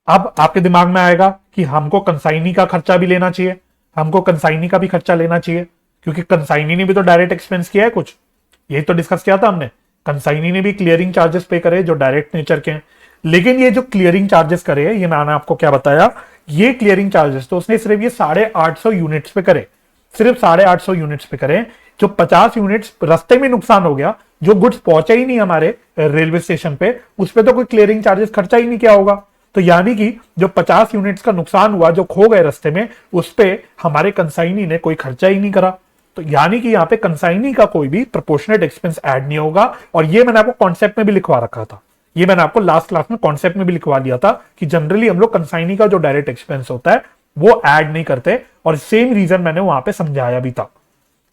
अब आपके दिमाग में आएगा कि हमको कंसाइनी का खर्चा भी लेना चाहिए, हमको कंसाइनी का भी खर्चा लेना चाहिए, क्योंकि कंसाइनी ने भी तो डायरेक्ट एक्सपेंस किया है कुछ, यही तो डिस्कस किया था हमने। कंसाइनी ने भी क्लियरिंग चार्जेस पे करे जो डायरेक्ट नेचर के हैं। लेकिन ये जो क्लियरिंग चार्जेस करे, ये मैंने आपको क्या बताया, ये क्लियरिंग चार्जेस तो उसने सिर्फ ये 850 यूनिट्स पे करे, सिर्फ 850 यूनिट्स पे करे। जो 50 यूनिट्स रास्ते में नुकसान हो गया, जो गुड्स पहुंचे ही नहीं हमारे रेलवे स्टेशन पे, उस पर तो कोई क्लियरिंग चार्जेस खर्चा ही नहीं किया होगा। तो यानी कि जो 50 यूनिट्स का नुकसान हुआ, जो खो गए रास्ते में, उस पे हमारे कंसाइनी ने कोई खर्चा ही नहीं करा। तो यानी कि यहाँ पे कंसाइनी का कोई भी प्रोपोर्शनेट एक्सपेंस ऐड नहीं होगा। और ये मैंने आपको कॉन्सेप्ट में भी लिखवा रखा था, ये मैंने आपको लास्ट क्लास में कॉन्सेप्ट में भी लिखवा दिया था कि जनरली हम लोग कंसाइनी का जो डायरेक्ट एक्सपेंस होता है वो ऐड नहीं करते, और सेम रीजन मैंने वहां पे समझाया भी था।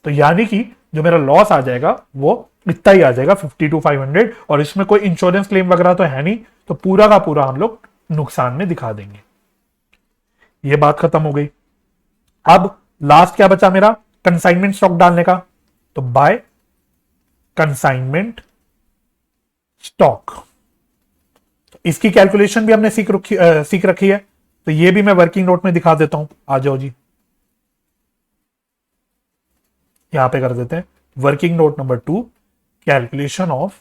तो यानी कि जो मेरा लॉस आ जाएगा वो इतना ही आ जाएगा 50 to 500, और इसमें कोई इंश्योरेंस क्लेम वगैरह तो है नहीं, तो पूरा का पूरा हम लोग नुकसान में दिखा देंगे। ये बात खत्म हो गई। अब लास्ट क्या बचा मेरा, कंसाइनमेंट स्टॉक डालने का। तो बाय कंसाइनमेंट स्टॉक, इसकी कैलकुलेशन भी हमने सीख रखी है। तो ये भी मैं वर्किंग नोट में दिखा देता हूं, आ जाओ जी, यहां पे कर देते हैं working note number 2, calculation of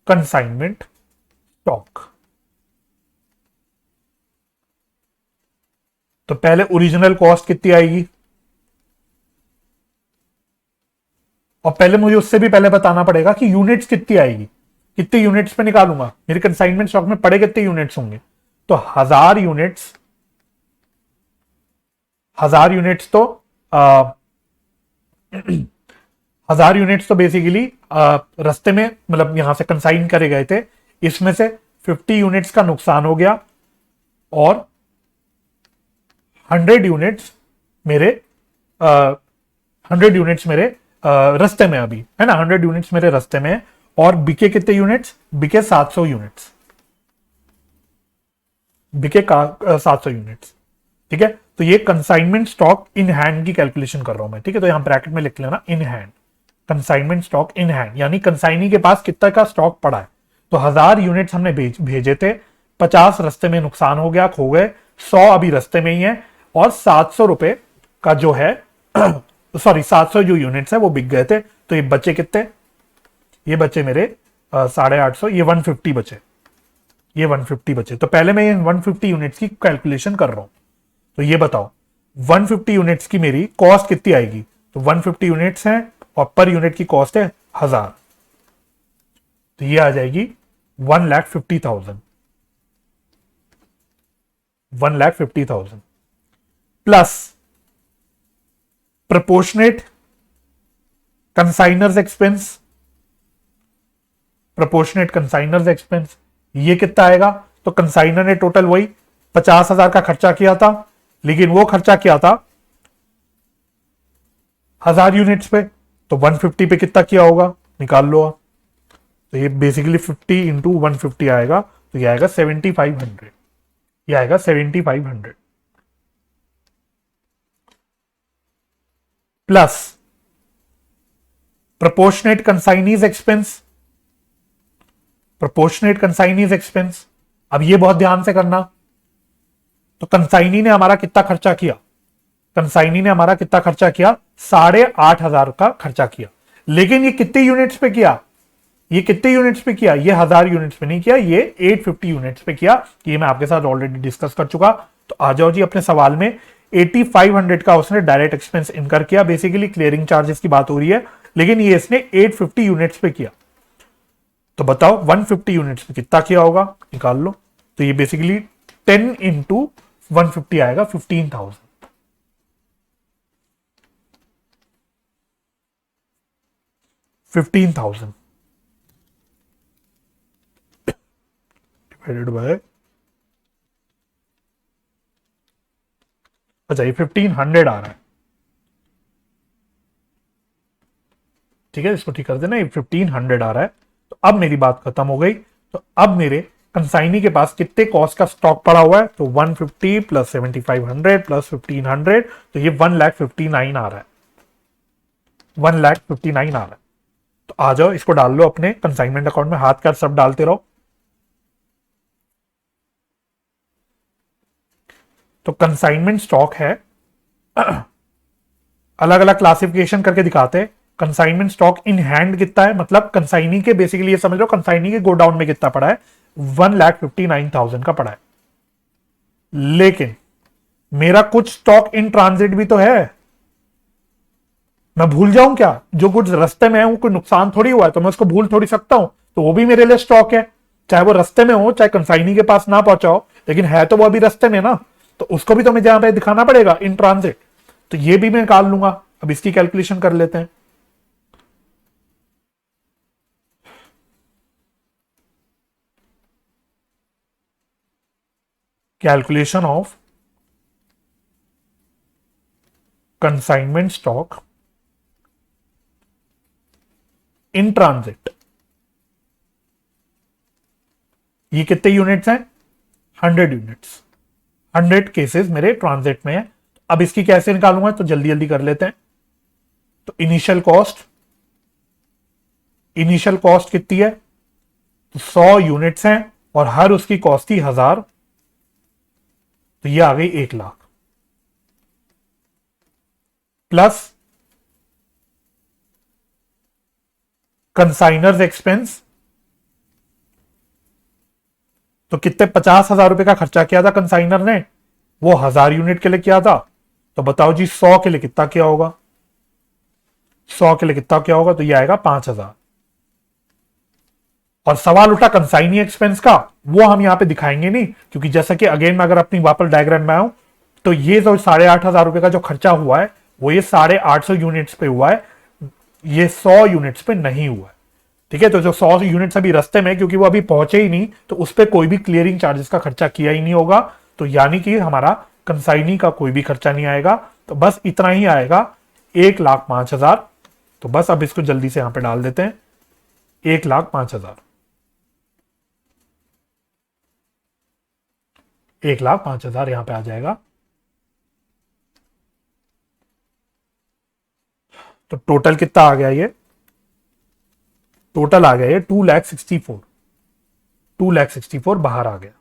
consignment stock. तो पहले ओरिजिनल कॉस्ट कितनी आएगी, और पहले मुझे उससे भी पहले बताना पड़ेगा कि यूनिट्स कितनी आएगी, कितने यूनिट्स पे निकालूंगा, मेरे कंसाइनमेंट स्टॉक में पड़े कितने यूनिट्स होंगे। तो 1000 यूनिट्स, 1000 यूनिट्स तो 1000 यूनिट्स तो बेसिकली रास्ते में मतलब यहां से कंसाइन करे गए थे, इसमें से 50 यूनिट्स का नुकसान हो गया, और 100 यूनिट्स मेरे 100 यूनिट्स मेरे रास्ते में अभी है ना, 100 यूनिट्स मेरे रास्ते में है। और बिके कितने यूनिट्स, बिके 700 यूनिट्स, बिके 700 यूनिट्स। ठीक है, तो ये कंसाइनमेंट स्टॉक इन हैंड की कैलकुलेशन कर रहा हूं मैं। ठीक है, तो यहां ब्रैकेट में लिख लेना in hand, consignment stock in hand, यानी कंसाइनी के पास कितना का स्टॉक पड़ा है। तो 1000 यूनिट्स हमने भेजे थे, 50 रास्ते में नुकसान हो गया, खो गए, 100 अभी रास्ते में ही है, और 700 रुपए का जो है सॉरी 700 जो यूनिट्स है वो बिक गए थे। तो ये बचे कितने, ये बचे मेरे 850, ये 150 बचे, ये 150 बचे। तो पहले मैं ये 150 यूनिट्स की कैलकुलेशन कर रहा हूं। तो ये बताओ 150 यूनिट्स की मेरी कॉस्ट कितनी आएगी। तो 150 यूनिट्स हैं और पर यूनिट की कॉस्ट है 1000, तो ये आ जाएगी 1,50,000, 1,50,000 plus proportionate consignors expense, proportionate consignors expense, ये कितना आएगा? तो कंसाइनर ने टोटल वही 50,000 का खर्चा किया था, लेकिन वो खर्चा किया था 1000 यूनिट्स पे, तो 150 पे कितना किया होगा निकाल लो आप। तो ये बेसिकली 50 इंटू 150 आएगा, तो ये आएगा 7500, ये आएगा 7500 plus proportionate consignee's expense, proportionate consignee's expense. अब ये बहुत ध्यान से करना, तो कंसाइनी ने हमारा कितना खर्चा किया? कंसाइनी ने हमारा कितना खर्चा किया? 8,500 का खर्चा किया, लेकिन ये कितने यूनिट्स पे किया? ये कितने यूनिट्स पे किया? ये 1000 यूनिट्स पे नहीं किया, ये 850 यूनिट्स पे किया। ये मैं आपके साथ ऑलरेडी डिस्कस कर चुका। तो आ जाओ जी अपने सवाल में, 8500 का उसने डायरेक्ट एक्सपेंस इनकर किया, बेसिकली क्लियरिंग चार्जेस की बात हो रही है, लेकिन ये इसने 850 यूनिट्स पे किया। तो बताओ 150 यूनिट्स पे कितना किया होगा, निकाल लो। तो ये बेसिकली 10 इंटू 150 आएगा 15,000। 15,000 डिवाइडेड बाय, अच्छा ये 1500 आ रहा है, ठीक है, इसको ठीक कर देना, ये 1500 आ रहा है। तो अब मेरी बात खत्म हो गई। तो अब मेरे कंसाइनी के पास कितने कॉस्ट का स्टॉक पड़ा हुआ है? तो 150 प्लस 7500 प्लस 1500, तो ये 1,59,000 आ रहा है, 1,59,000 आ रहा है। तो आ जाओ इसको डाल लो अपने कंसाइनमेंट अकाउंट में, हाथ का सब डालते रहो। तो कंसाइनमेंट स्टॉक है, अलग अलग क्लासिफिकेशन करके दिखाते हैं। कंसाइनमेंट स्टॉक इन हैंड कितना है, मतलब कंसाइनी के, बेसिकली ये समझ लो कंसाइनी के गोडाउन में कितना पड़ा है, 1,59,000 का पड़ा है। लेकिन मेरा कुछ स्टॉक इन ट्रांजिट भी तो है, मैं भूल जाऊं क्या? जो गुड्स रास्ते में है वो कोई नुकसान थोड़ी हुआ है, तो मैं उसको भूल थोड़ी सकता हूं, तो वो भी मेरे लिए स्टॉक है, चाहे वो रास्ते में हो, चाहे कंसाइनी के पास ना पहुंचाओ, लेकिन है तो वो अभी रास्ते में ना, तो उसको भी तो मैं जहां पे दिखाना पड़ेगा इन ट्रांजिट, तो ये भी मैं निकाल लूंगा। अब इसकी कैलकुलेशन कर लेते हैं। Calculation of consignment stock in transit, ये कितने यूनिट्स हैं? 100 यूनिट्स, 100 केसेस मेरे ट्रांजिट में है। अब इसकी कैसे निकालूंगा, तो जल्दी जल्दी कर लेते हैं। तो इनिशियल कॉस्ट कितनी है? तो 100 यूनिट्स हैं और हर उसकी कॉस्ट थी 1000, तो ये आ गई 1,00,000 प्लस कंसाइनर्स एक्सपेंस। तो कितने 50,000 रुपए का खर्चा किया था कंसाइनर ने, वो 1000 यूनिट के लिए किया था। तो बताओ जी 100 के लिए कितना किया होगा, 100 के लिए कितना किया होगा? तो ये आएगा 5,000। और सवाल उठा कंसाइनी एक्सपेंस का, वो हम यहां पे दिखाएंगे नहीं, क्योंकि जैसा कि अगेन मैं अगर अपनी वापस डायग्राम में आऊं, तो ये जो 8,500 रुपए का जो खर्चा हुआ है, वो ये 850 यूनिट्स पे हुआ है, ये 100 यूनिट्स पे नहीं हुआ है, ठीक है। तो जो 100 यूनिट्स अभी रास्ते में, क्योंकि वो अभी पहुंचे ही नहीं, तो उस पर कोई भी क्लियरिंग चार्जेस का खर्चा किया ही नहीं होगा, तो यानी कि हमारा कंसाइनी का कोई भी खर्चा नहीं आएगा। तो बस इतना ही आएगा, 1,05,000। तो बस अब इसको जल्दी से यहां पे डाल देते हैं, 1,05,000, 1,05,000 यहां पे आ जाएगा। तो टोटल कितना आ गया? ये टोटल आ गया ये 2,64,000, 2,64,000 बाहर आ गया।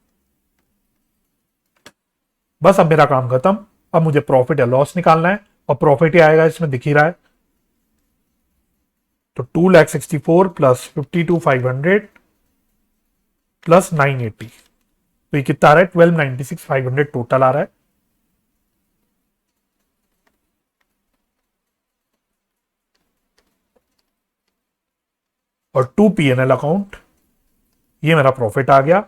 बस अब मेरा काम खत्म। अब मुझे प्रॉफिट या लॉस निकालना है, और प्रॉफिट ही आएगा, इसमें दिख ही रहा है। तो 2,64,000 प्लस 52,500 प्लस 980, तो ये कितना आ रहा है? 12,96,500 टोटल आ रहा है। और 2 P&L अकाउंट, ये मेरा प्रॉफिट आ गया।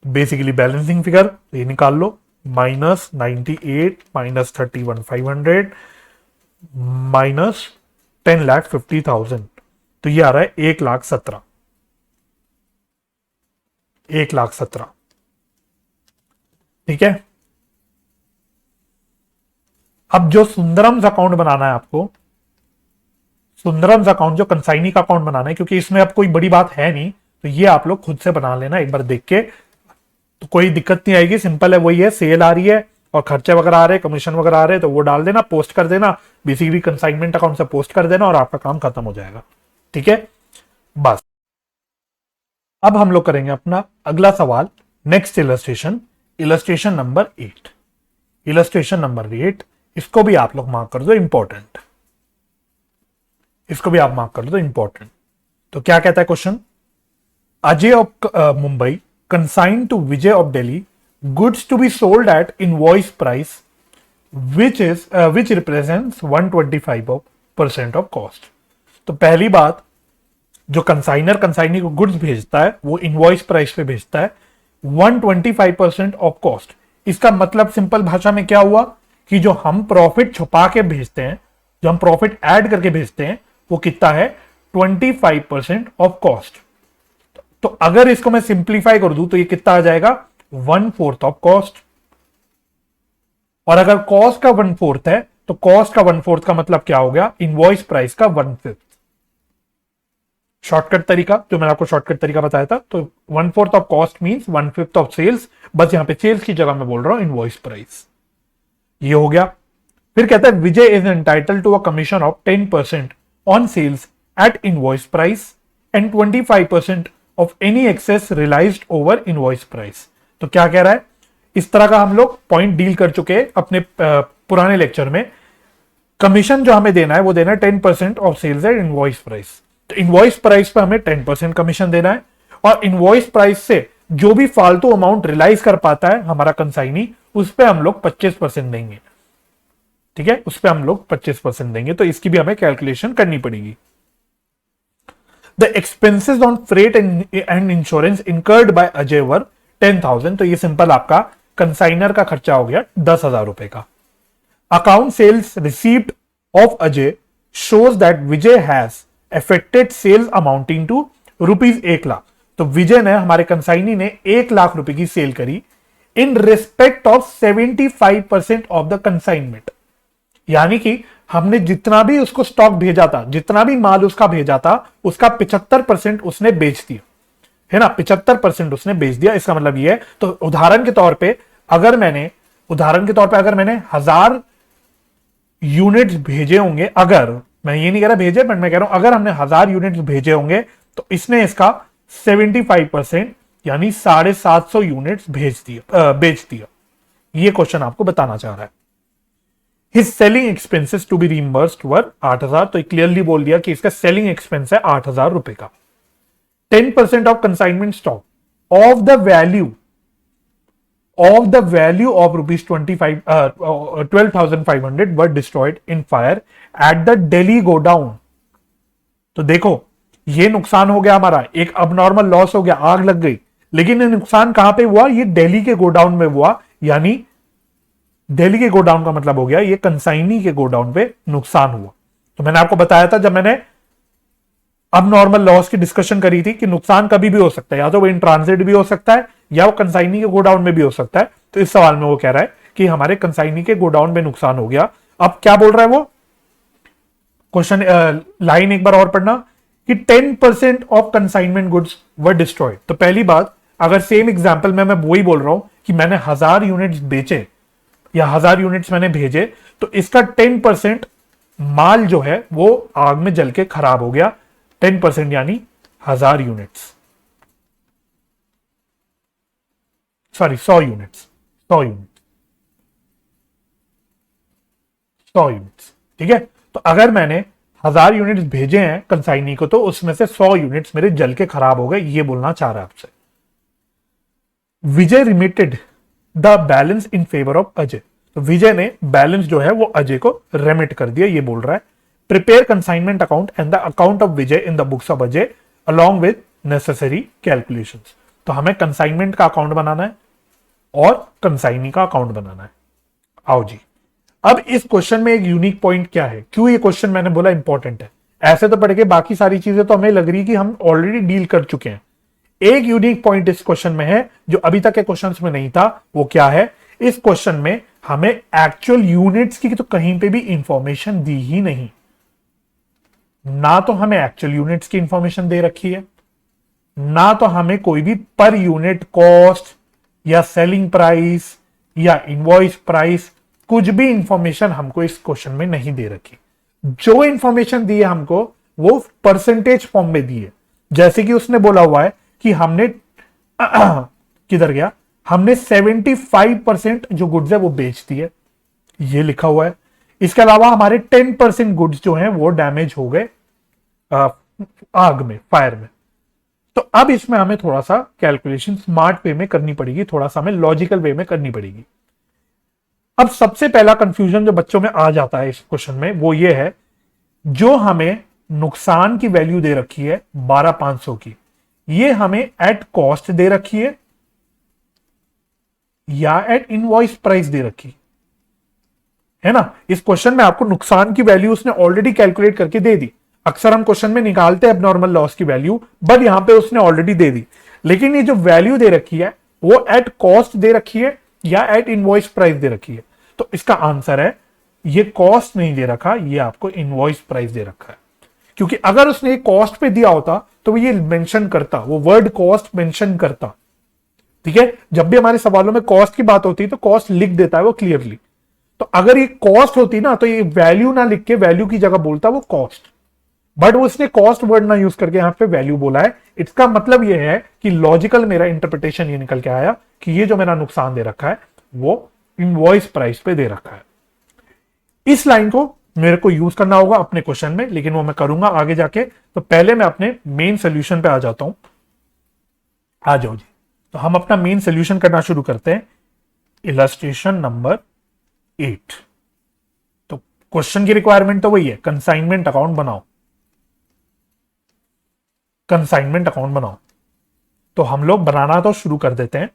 बेसिकली बैलेंसिंग फिगर, तो ये निकाल लो, -98 -31,500 माइनस 10,50,000, तो ये आ रहा है 1,17,000, 1,17,000। ठीक है, अब जो सुंदरम्स अकाउंट बनाना है आपको, सुंदरम्स अकाउंट जो कंसाइनी का अकाउंट बनाना है, क्योंकि इसमें अब कोई बड़ी बात है नहीं, तो ये आप लोग खुद से बना लेना एक बार देख के, तो कोई दिक्कत नहीं आएगी। सिंपल है, वही है, सेल आ रही है और खर्चे वगैरह आ रहे हैं, कमीशन वगैरह आ रहे हैं, तो वो डाल देना, पोस्ट कर देना, बेसिकली कंसाइनमेंट अकाउंट से पोस्ट कर देना और आपका काम खत्म हो जाएगा। ठीक है, बस। अब हम लोग करेंगे अपना अगला सवाल, next illustration, illustration number 8। Illustration number 8, इसको भी आप लोग मार्क कर दो इंपॉर्टेंट, इसको भी आप मार्क कर दो इंपॉर्टेंट। तो क्या कहता है question, Ajay of Mumbai consigned to Vijay of Delhi goods to be sold at invoice price which represents 125% of cost। तो पहली बात, जो कंसाइनर कंसाइनी को गुड्स भेजता है वो इनवॉइस प्राइस पे भेजता है 125% ऑफ कॉस्ट। इसका मतलब सिंपल भाषा में क्या हुआ कि जो हम प्रॉफिट छुपा के भेजते हैं, जो हम प्रॉफिट ऐड करके भेजते हैं, वो कितना है 25% ऑफ कॉस्ट। तो अगर इसको मैं सिंप्लीफाई कर दूं तो ये कितना आ जाएगा 1/4 ऑफ कॉस्ट। और अगर कॉस्ट का 1/4 है तो कॉस्ट का 1/4 का मतलब क्या हो गया, इनवॉइस प्राइस का 1/5। शॉर्टकट तरीका, जो मैंने आपको शॉर्टकट तरीका बताया था, तो 1/4 of cost means 1/5 of sales. बस यहां पे सेल्स की जगह मैं बोल रहा हूं इनवॉइस प्राइस। ये हो गया। फिर कहता है Vijay is entitled to a commission of 10% on sales at invoice price and 25% of any excess realised over invoice price. तो क्या कह रहा है, इस तरह का हम लोग पॉइंट डील कर चुके हैं अपने पुराने लेक्चर में। कमीशन जो हमें देना है वो देना है 10% of sales at invoice price. तो इनवॉइस प्राइस पे हमें 10% कमीशन देना है और इनवॉइस प्राइस से जो भी फालतू अमाउंट रियलाइज कर पाता है हमारा कंसाइनी, उस पर हम लोग 25% देंगे। ठीक है, उस पर हम लोग 25% देंगे। तो इसकी भी हमें कैलकुलेशन करनी पड़ेगी। The expenses on freight and insurance incurred by Ajay वर 10,000। तो ये सिंपल आपका कंसाइनर का खर्चा हो गया 10,000 रुपए का। Account sales received of Ajay shows that Vijay has affected sales amounting to ₹1,00,000। तो विजय ने, हमारे कंसाइनी ने 1,00,000 रुपए की सेल करी in respect of 75% of the consignment. यानी कि हमने जितना भी उसको स्टॉक भेजा था, जितना भी माल उसका भेजा था, उसका 75% उसने बेच दिया, है ना, 75% उसने बेच दिया। इसका मतलब ये है, तो उदाहरण के तौर पे अगर मैंने 1000 यूनिट्स भेजे होंगे, अगर मैं ये नहीं कह रहा भेजे, बट मैं कह रहा हूं अगर हमने 1000 यूनिट्स भेजे होंगे तो इसने इसका 75% यानी 750 यूनिट्स बेच दिया। ये क्वेश्चन आपको बताना चाह रहा है। His selling expenses to be reimbursed were 8,000। तो क्लियरली बोल दिया कि इसका सेलिंग एक्सपेंस है 8,000 रुपए का। 10% of consignment stock of the value of ₹12,500 were destroyed in fire at the Delhi godown. तो देखो, ये नुकसान हो गया हमारा, एक अबनॉर्मल लॉस हो गया, आग लग गई, लेकिन ये नुकसान कहां पे हुआ, ये दिल्ली के गोडाउन में हुआ। यानी दिल्ली के गोडाउन का मतलब हो गया ये कंसाइनी के गोडाउन पे नुकसान हुआ। तो मैंने आपको बताया था जब मैंने अब नॉर्मल लॉस की डिस्कशन करी थी कि नुकसान कभी भी हो सकता है, या तो वो इन ट्रांजिट भी हो सकता है या वो कंसाइनी के गोडाउन में भी हो सकता है। तो इस सवाल में वो कह रहा है कि हमारे कंसाइनी के गोडाउन में नुकसान हो गया। अब क्या बोल रहा है वो क्वेश्चन, लाइन एक बार और पढ़ना, कि 10% of consignment goods were destroyed. तो पहली बात, अगर सेम एग्जाम्पल में मैं वही बोल रहा हूं कि मैंने 1000 यूनिट्स बेचे या 1000 यूनिट्स मैंने भेजे, तो इसका 10% माल जो है वो आग में जल के खराब हो गया। 10% यानी 1000 यूनिट्स, सॉरी 100 यूनिट्स, 100 यूनिट्स। ठीक है, तो अगर मैंने 1000 यूनिट्स भेजे हैं कंसाइनी को, तो उसमें से 100 यूनिट्स मेरे जल के खराब हो गए, ये बोलना चाह रहा है आपसे। Vijay remitted the balance in favour of Ajay. तो विजय ने बैलेंस जो है वो अजय को रेमिट कर दिया, ये बोल रहा है। Prepare consignment account and the account of Vijay in the books of Ajay along with necessary calculations. तो हमें कंसाइनमेंट का अकाउंट बनाना है और कंसाइनी का अकाउंट बनाना है। आओ जी, अब इस क्वेश्चन में एक यूनिक पॉइंट क्या है, क्यों ये क्वेश्चन मैंने बोला इंपॉर्टेंट है। ऐसे तो पढ़ के बाकी सारी चीजें तो हमें लग रही कि हम ऑलरेडी डील कर चुके हैं। एक यूनिक पॉइंट इस क्वेश्चन में है जो अभी तक के क्वेश्चंस में नहीं था। वो क्या है, इस क्वेश्चन में हमें एक्चुअल यूनिट्स की तो कहीं पे भी इंफॉर्मेशन दी ही नहीं। ना तो हमें एक्चुअल यूनिट्स की इंफॉर्मेशन दे रखी है, ना तो हमें कोई भी पर यूनिट कॉस्ट या सेलिंग प्राइस या इनवॉइस प्राइस, कुछ भी इंफॉर्मेशन हमको इस क्वेश्चन में नहीं दे रखी। जो इंफॉर्मेशन दी है हमको वो परसेंटेज फॉर्म में दी है। जैसे कि उसने बोला हुआ है कि हमने किधर गया, हमने 75% जो गुड्स है वो बेच दी है, ये लिखा हुआ है। इसके अलावा हमारे 10% गुड्स जो हैं वो डैमेज हो गए आग में, फायर में। तो अब इसमें हमें थोड़ा सा कैलकुलेशन स्मार्ट वे में करनी पड़ेगी, थोड़ा सा हमें लॉजिकल वे में करनी पड़ेगी। अब सबसे पहला कंफ्यूजन जो बच्चों में आ जाता है इस क्वेश्चन में वो ये है, जो हमें नुकसान की वैल्यू दे रखी है 12,500 की, ये हमें एट कॉस्ट दे रखी है या एट इनवॉइस प्राइस दे रखी है ना। इस क्वेश्चन में आपको नुकसान की वैल्यू उसने ऑलरेडी कैलकुलेट करके दे दी। अक्सर हम क्वेश्चन में निकालते हैं एबनॉर्मल लॉस की वैल्यू, बट यहां पे उसने ऑलरेडी दे दी। लेकिन ये जो वैल्यू दे रखी है वो एट कॉस्ट दे रखी है या एट इनवॉइस प्राइस दे रखी है। तो इसका आंसर है ये कॉस्ट नहीं दे रखा, ये आपको इनवॉइस प्राइस दे रखा है। क्योंकि अगर उसने कॉस्ट पे दिया होता तो ये मेंशन करता, वो वर्ड कॉस्ट मेंशन करता। ठीक है, जब भी हमारे सवालों में कॉस्ट की बात होती है तो कॉस्ट लिख देता है वो क्लियरली। तो अगर ये कॉस्ट होती ना तो ये वैल्यू ना लिख के वैल्यू की जगह बोलता वो कॉस्ट, बट वो इसने कॉस्ट वर्ड ना यूज करके यहां पे वैल्यू बोला है। इसका मतलब ये है कि लॉजिकल मेरा इंटरप्रिटेशन ये निकल के आया कि ये जो मेरा नुकसान दे रखा है वो इनवॉइस प्राइस पे दे रखा है। इस लाइन को मेरे को यूज करना होगा अपने क्वेश्चन में, लेकिन वो मैं करूंगा आगे जाके। तो पहले मैं अपने मेन सोल्यूशन पे आ जाता हूं। आ जाओ जी, तो हम अपना मेन सोल्यूशन करना शुरू करते हैं। Illustration number 8। तो क्वेश्चन की रिक्वायरमेंट तो वही है, कंसाइनमेंट अकाउंट बनाओ, कंसाइनमेंट अकाउंट बनाओ। तो हम लोग बनाना तो शुरू कर देते हैं।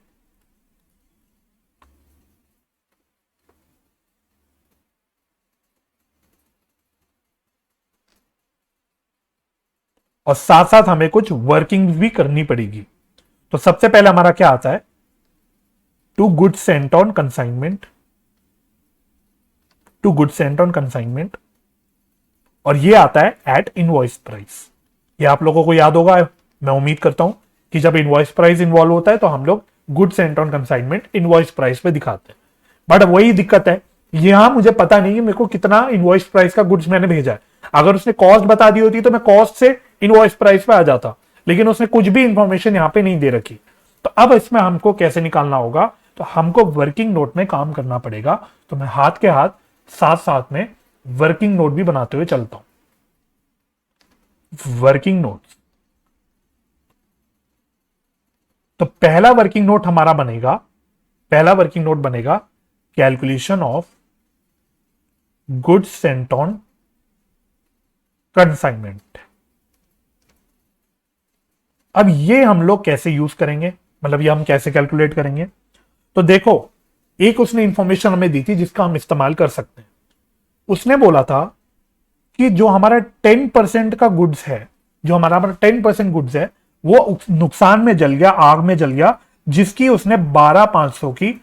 और साथ साथ हमें कुछ वर्किंग भी करनी पड़ेगी। तो सबसे पहले हमारा क्या आता है, to goods sent on consignment, to goods sent on consignment, और ये आता है एट इनवॉइस प्राइस। ये आप लोगों को याद होगा, मैं उम्मीद करता हूं कि जब इनवॉइस प्राइस इन्वॉल्व होता है तो हम लोग goods sent on consignment invoice price पे दिखाते हैं। बट वही दिक्कत है, यहां मुझे पता नहीं है मेरे को कितना इनवॉइस प्राइस का गुड्स मैंने भेजा है। अगर उसने कॉस्ट बता दी होती तो मैं कॉस्ट से इनवॉइस प्राइस पे आ जाता, लेकिन उसने कुछ भी इंफॉर्मेशन यहां पे नहीं दे रखी। तो अब इसमें हमको कैसे निकालना होगा, तो हमको वर्किंग नोट में काम करना पड़ेगा। तो मैं हाथ के हाथ साथ साथ में वर्किंग नोट भी बनाते हुए चलता हूं। वर्किंग नोट्स, तो पहला वर्किंग नोट हमारा बनेगा, पहला वर्किंग नोट बनेगा calculation of goods sent on consignment. अब ये हम लोग कैसे यूज करेंगे, मतलब ये हम कैसे कैलकुलेट करेंगे। तो देखो, एक उसने इंफॉर्मेशन हमें दी थी जिसका हम इस्तेमाल कर सकते हैं। उसने बोला था कि जो हमारा 10% का गुड्स है, जो हमारा 10% गुड्स है वो नुकसान में जल गया, आग में जल गया, जिसकी उसने 12,500 की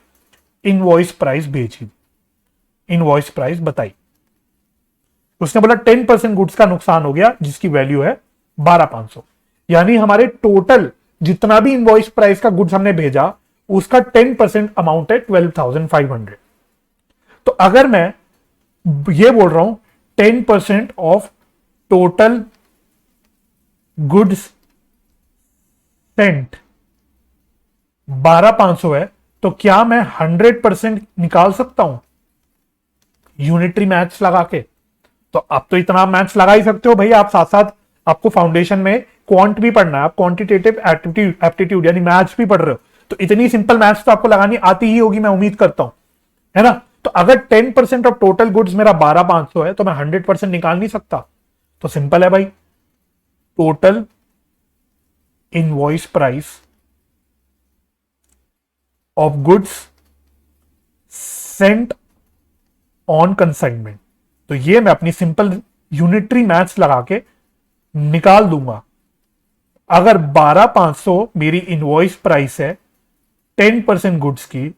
इनवॉइस प्राइस भेजी, इनवॉइस प्राइस बताई। उसने बोला 10% गुड्स का नुकसान हो गया जिसकी वैल्यू है 12,500, यानी हमारे टोटल जितना भी इनवॉइस प्राइस का गुड्स हमने भेजा उसका 10% अमाउंट है 12,500। तो अगर मैं ये बोल रहा हूं 10% ऑफ टोटल गुड्स सेंट 12,500 है, तो क्या मैं 100% निकाल सकता हूं यूनिटरी मैथ्स लगा के। तो आप तो इतना मैथ्स लगा ही सकते हो भाई, आप साथ साथ आपको फाउंडेशन में क्वांट भी पढ़ना है, आप क्वांटिटेटिव एप्टीट्यूड यानी मैथ्स भी पढ़ रहे हो, तो इतनी सिंपल मैथ्स तो आपको लगानी आती ही होगी, मैं उम्मीद करता हूं, है ना। तो अगर 10% ऑफ टोटल गुड्स मेरा 12,500 है तो मैं 100% निकाल नहीं सकता। तो सिंपल है भाई, total invoice price of goods sent on consignment, तो ये मैं अपनी सिंपल यूनिटरी मैथ्स लगा के निकाल दूंगा। अगर 12,500 मेरी इनवॉइस प्राइस है 10% गुड्स की,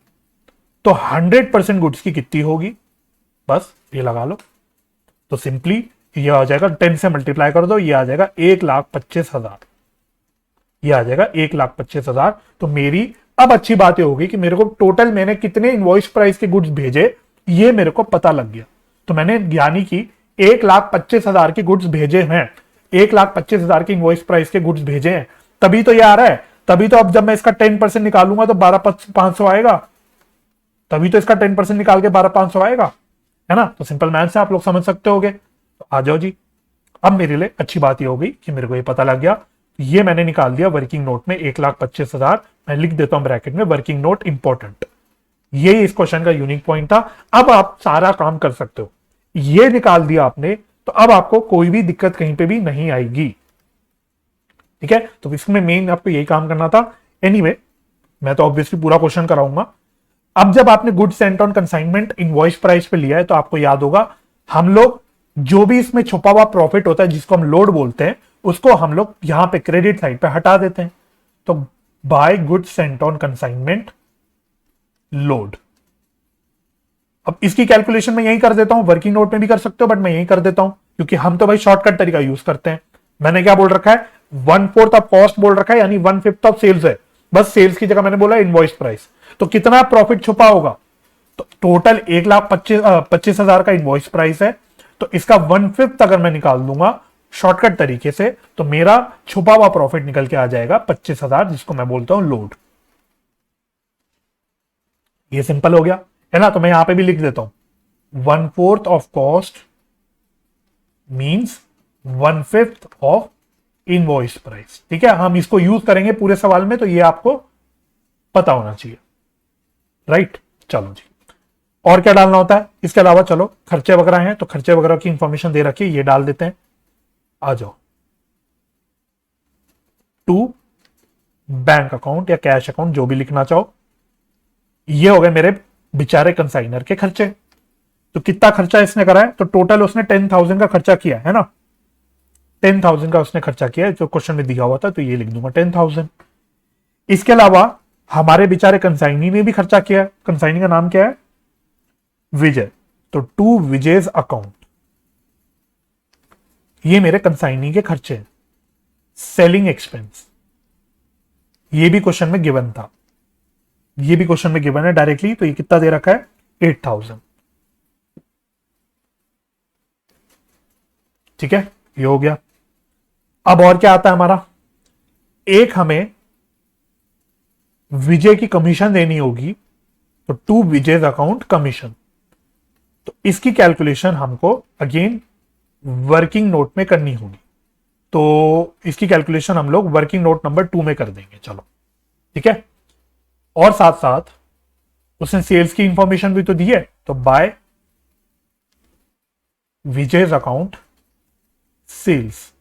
तो 100% गुड्स की कितनी होगी, बस ये लगा लो। तो सिंपली ये आ जाएगा, 10 से मल्टीप्लाई कर दो, ये आ जाएगा 1,25,000, ये आ जाएगा 1,25,000। तो मेरी अब अच्छी बात ये होगी कि मेरे को टोटल मैंने कितने इनवॉइस प्राइस के गुड्स भेजे ये मेरे को पता लग गया। तो मैंने यानी कि 1,25,000 के गुड्स भेजे हैं, 1,25,000 की इनवॉइस प्राइस के गुड्स भेजे हैं, तभी तो ये आ रहा है। तभी तो अब जब मैं इसका 10% निकालूंगा तो 12,500 आएगा, तभी तो इसका 10% निकाल के 12,500 आएगा, है ना। तो सिंपल मैथ से आप लोग समझ सकते होगे। तो आ जाओ जी, अब मेरे लिए अच्छी बात ये हो गई कि मेरे को ये पता लग गया। ये मैंने निकाल दिया वर्किंग नोट में 1,25,000, मैं लिख देता हूं ब्रैकेट में वर्किंग नोट इंपॉर्टेंट। ये इस क्वेश्चन का यूनिक पॉइंट था। अब आप सारा काम कर सकते हो, ये निकाल दिया आपने, तो अब आपको कोई भी दिक्कत कहीं पे भी नहीं आएगी, ठीक है। तो इसमें मेन आपको यही काम करना था। एनीवे, मैं तो ऑब्वियसली पूरा क्वेश्चन कराऊंगा। अब जब आपने goods sent on consignment invoice price पे लिया है, तो आपको याद होगा हम लोग जो भी इसमें छुपा हुआ प्रॉफिट होता है जिसको हम लोड बोलते हैं, उसको हम लोग यहां पे क्रेडिट साइड पे हटा देते हैं। तो by goods sent on consignment load. अब इसकी कैलकुलेशन मैं यही कर देता हूं, वर्किंग नोट में भी कर सकते हो बट मैं यही कर देता हूं क्योंकि हम तो भाई शॉर्टकट तरीका यूज करते हैं। मैंने क्या बोल रखा है, 1/4 ऑफ कॉस्ट बोल रखा है, यानी 1/5 ऑफ सेल्स है। बस सेल्स की जगह मैंने बोला इनवॉइस प्राइस। तो कितना प्रॉफिट छुपा होगा, तो टोटल 1,25,000 का इनवॉइस प्राइस है, तो इसका 1/5 अगर मैं निकाल दूंगा शॉर्टकट तरीके से, तो मेरा छुपा हुआ प्रॉफिट निकल के आ जाएगा 25,000, जिसको मैं बोलता हूं लोड। ये सिंपल हो गया, है ना। तो मैं यहां पे भी लिख देता हूं 1/4 of cost means 1/5 of invoice price, ठीक है। हम इसको यूज करेंगे पूरे सवाल में, तो ये आपको पता होना चाहिए, राइट। चलो जी, और क्या डालना होता है इसके अलावा, चलो खर्चे वगैरह हैं तो खर्चे वगैरह की इंफॉर्मेशन दे रखी है, ये डाल देते हैं। आ जाओ, टू बैंक अकाउंट या कैश अकाउंट जो भी लिखना चाहो। ये हो गए मेरे बेचारे कंसाइनर के खर्चे। तो कितना खर्चा इसने करा है, तो टोटल उसने 10,000 का खर्चा किया है ना, 10,000 का उसने खर्चा किया है जो क्वेश्चन में दिया हुआ था, तो ये लिख दूंगा 10,000। इसके अलावा हमारे बेचारे कंसाइनी ने भी खर्चा किया है। कंसाइनी का नाम क्या है, विजय, तो टू विजय's अकाउंट। ये मेरे कंसाइनी के खर्चे हैं। सेलिंग एक्सपेंस, ये भी क्वेश्चन में गिवन था, ये भी क्वेश्चन में गिवन है डायरेक्टली, तो ये कितना दे रखा है 8,000, ठीक है। ये हो गया। अब और क्या आता है हमारा, एक हमें विजय की कमीशन देनी होगी, तो टू विजय's अकाउंट कमीशन। तो इसकी कैलकुलेशन हमको अगेन वर्किंग नोट में करनी होगी, तो इसकी कैलकुलेशन हम लोग वर्किंग नोट नंबर 2 में कर देंगे, चलो ठीक है। और साथ साथ उसने सेल्स की इंफॉर्मेशन भी तो दी है, तो बाय विजय's अकाउंट सेल्स।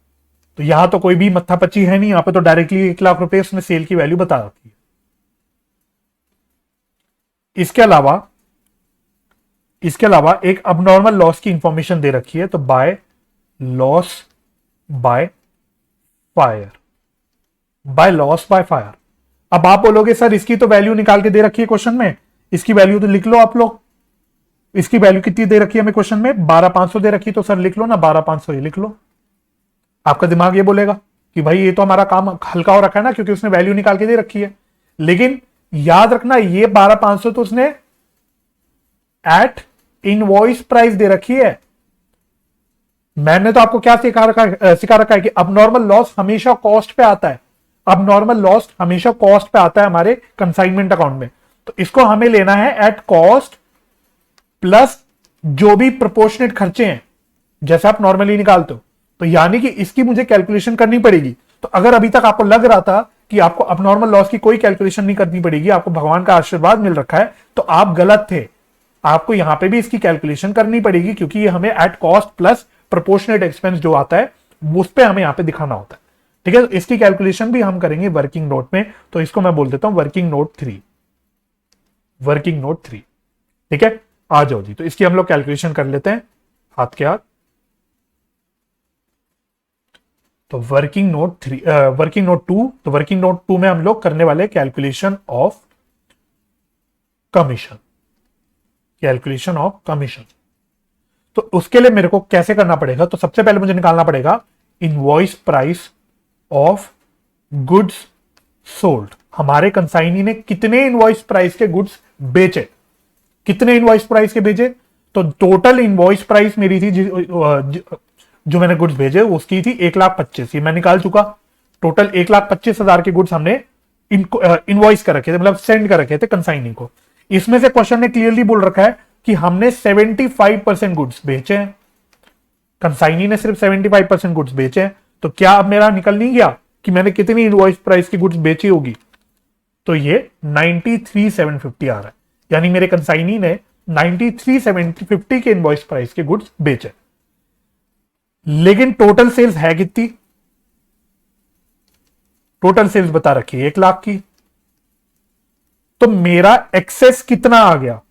तो यहां तो कोई भी मत्था पच्ची है नहीं, यहां पे तो डायरेक्टली 1,00,000 रुपए उसने सेल की वैल्यू बता रखी है। इसके अलावा एक अबनॉर्मल लॉस की इंफॉर्मेशन दे रखी है, तो by loss by fire, by loss by fire. अब आप बोलोगे सर इसकी तो वैल्यू निकाल के दे रखी है क्वेश्चन में, इसकी वैल्यू तो लिख लो आप लोग। इसकी वैल्यू कितनी दे रखी है हमें क्वेश्चन में, 12,500 दे रखी है, तो सर लिख लो ना 12,500, ये लिख लो। आपका दिमाग ये बोलेगा कि भाई ये तो हमारा काम हल्का हो रखा है ना, क्योंकि उसने वैल्यू निकाल के दे रखी है। लेकिन याद रखना ये 12,500 तो उसने एट इनवॉइस प्राइस दे रखी है। मैंने तो आपको क्या सिखा रखा है कि अबनॉर्मल लॉस हमेशा कॉस्ट पे आता है, अबनॉर्मल लॉस हमेशा कॉस्ट पे आता है हमारे कंसाइनमेंट अकाउंट में। तो इसको हमें लेना है एट कॉस्ट प्लस जो भी प्रोपोर्शनेट खर्चे हैं, जैसे आप नॉर्मली निकालते हो। तो यानी कि इसकी मुझे कैलकुलेशन करनी पड़ेगी। तो अगर अभी तक आपको लग रहा था कि आपको अबनॉर्मल लॉस की कोई कैलकुलेशन नहीं करनी पड़ेगी, आपको भगवान का आशीर्वाद मिल रखा है, तो आप गलत थे। आपको यहां पे भी इसकी कैलकुलेशन करनी पड़ेगी, क्योंकि ये हमें at cost plus proportionate expense जो आता है उस पर हमें यहां पे दिखाना होता है, ठीक है। तो इसकी कैलकुलेशन भी हम करेंगे वर्किंग नोट में, तो इसको मैं बोल देता हूं वर्किंग नोट 3, वर्किंग नोट 3, ठीक है। आ जाओ जी, तो इसकी हम लोग कैलकुलेशन कर लेते हैं हाथ के हाथ। तो वर्किंग नोट 3, वर्किंग नोट 2, तो वर्किंग नोट 2 में हम लोग करने वाले calculation of commission, calculation of commission. तो उसके लिए मेरे को कैसे करना पड़ेगा, तो सबसे पहले मुझे निकालना पड़ेगा invoice price of goods sold. हमारे कंसाइनी ने कितने इनवॉइस प्राइस के गुड्स बेचे, कितने इनवॉइस प्राइस के बेचे, तो टोटल इनवॉइस प्राइस मेरी थी जो मैंने गुड्स भेजे उसकी थी 1,25,000, ये मैं निकाल चुका। टोटल 1,25,000 के गुड्स हमने इनवॉइस कर रखे थे, मतलब सेंड कर रखे थे कंसाइनी को। इसमें से क्वेश्चन ने क्लियरली बोल रखा है कि हमने 75% गुड्स बेचे हैं, कंसाइनी ने सिर्फ 75% गुड्स बेचे हैं। तो क्या अब मेरा निकल नहीं गया कि मैंने कितनी इनवॉइस प्राइस की गुड्स बेची होगी, तो ये 93,750 आ रहा है, यानी मेरे कंसाइनी ने 93,750 के इनवॉइस प्राइस के गुड्स बेचे। लेकिन टोटल सेल्स है कितनी, टोटल सेल्स बता रखी है 1,00,000 की। तो मेरा एक्सेस कितना आ गया,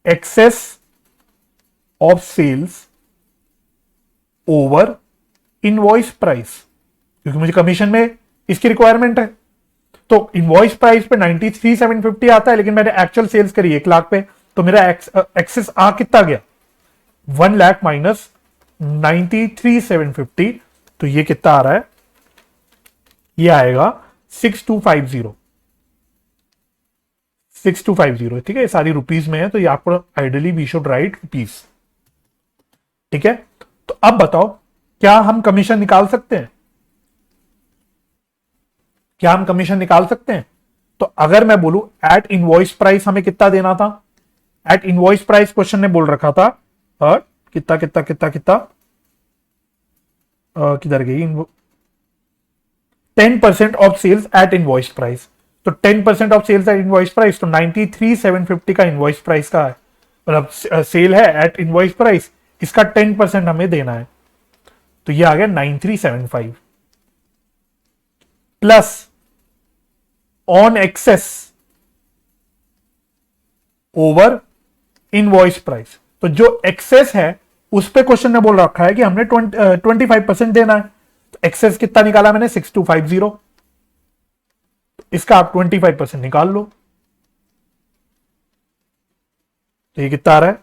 excess of sales over invoice price, क्योंकि मुझे कमीशन में इसकी रिक्वायरमेंट है। तो इनवॉइस प्राइस पे 93,750 आता है, लेकिन मैंने एक्चुअल सेल्स करी 1,00,000 पे, तो मेरा एक्सेस आ कितना गया 1,00,000 माइनस 93,750, तो ये कितना आ रहा है, ये आएगा 6250, 6250, ठीक है। ये सारी रुपीज में है, तो ये आपको ideally we should write rupees, ठीक है। तो अब बताओ क्या हम कमीशन निकाल सकते हैं, क्या हम कमीशन निकाल सकते हैं। तो अगर मैं बोलूं एट इनवॉइस प्राइस हमें कितना देना था, एट इनवॉइस प्राइस क्वेश्चन ने बोल रखा था कितना कितना कितना कितना किधर गई, 10% of sales at invoice price. तो 10% of sales at invoice price, तो 93,750 का इनवॉइस प्राइस का है, मतलब सेल है एट इनवॉइस प्राइस, इसका 10% हमें देना है, तो ये आ गया 9375 plus on excess over invoice price. तो जो एक्सेस है उस पे क्वेश्चन ने बोल रखा है कि हमने 25% देना है। तो एक्सेस कितना निकाला मैंने 6250, इसका आप 25% निकाल लो, तो ये कितना आ रहा है,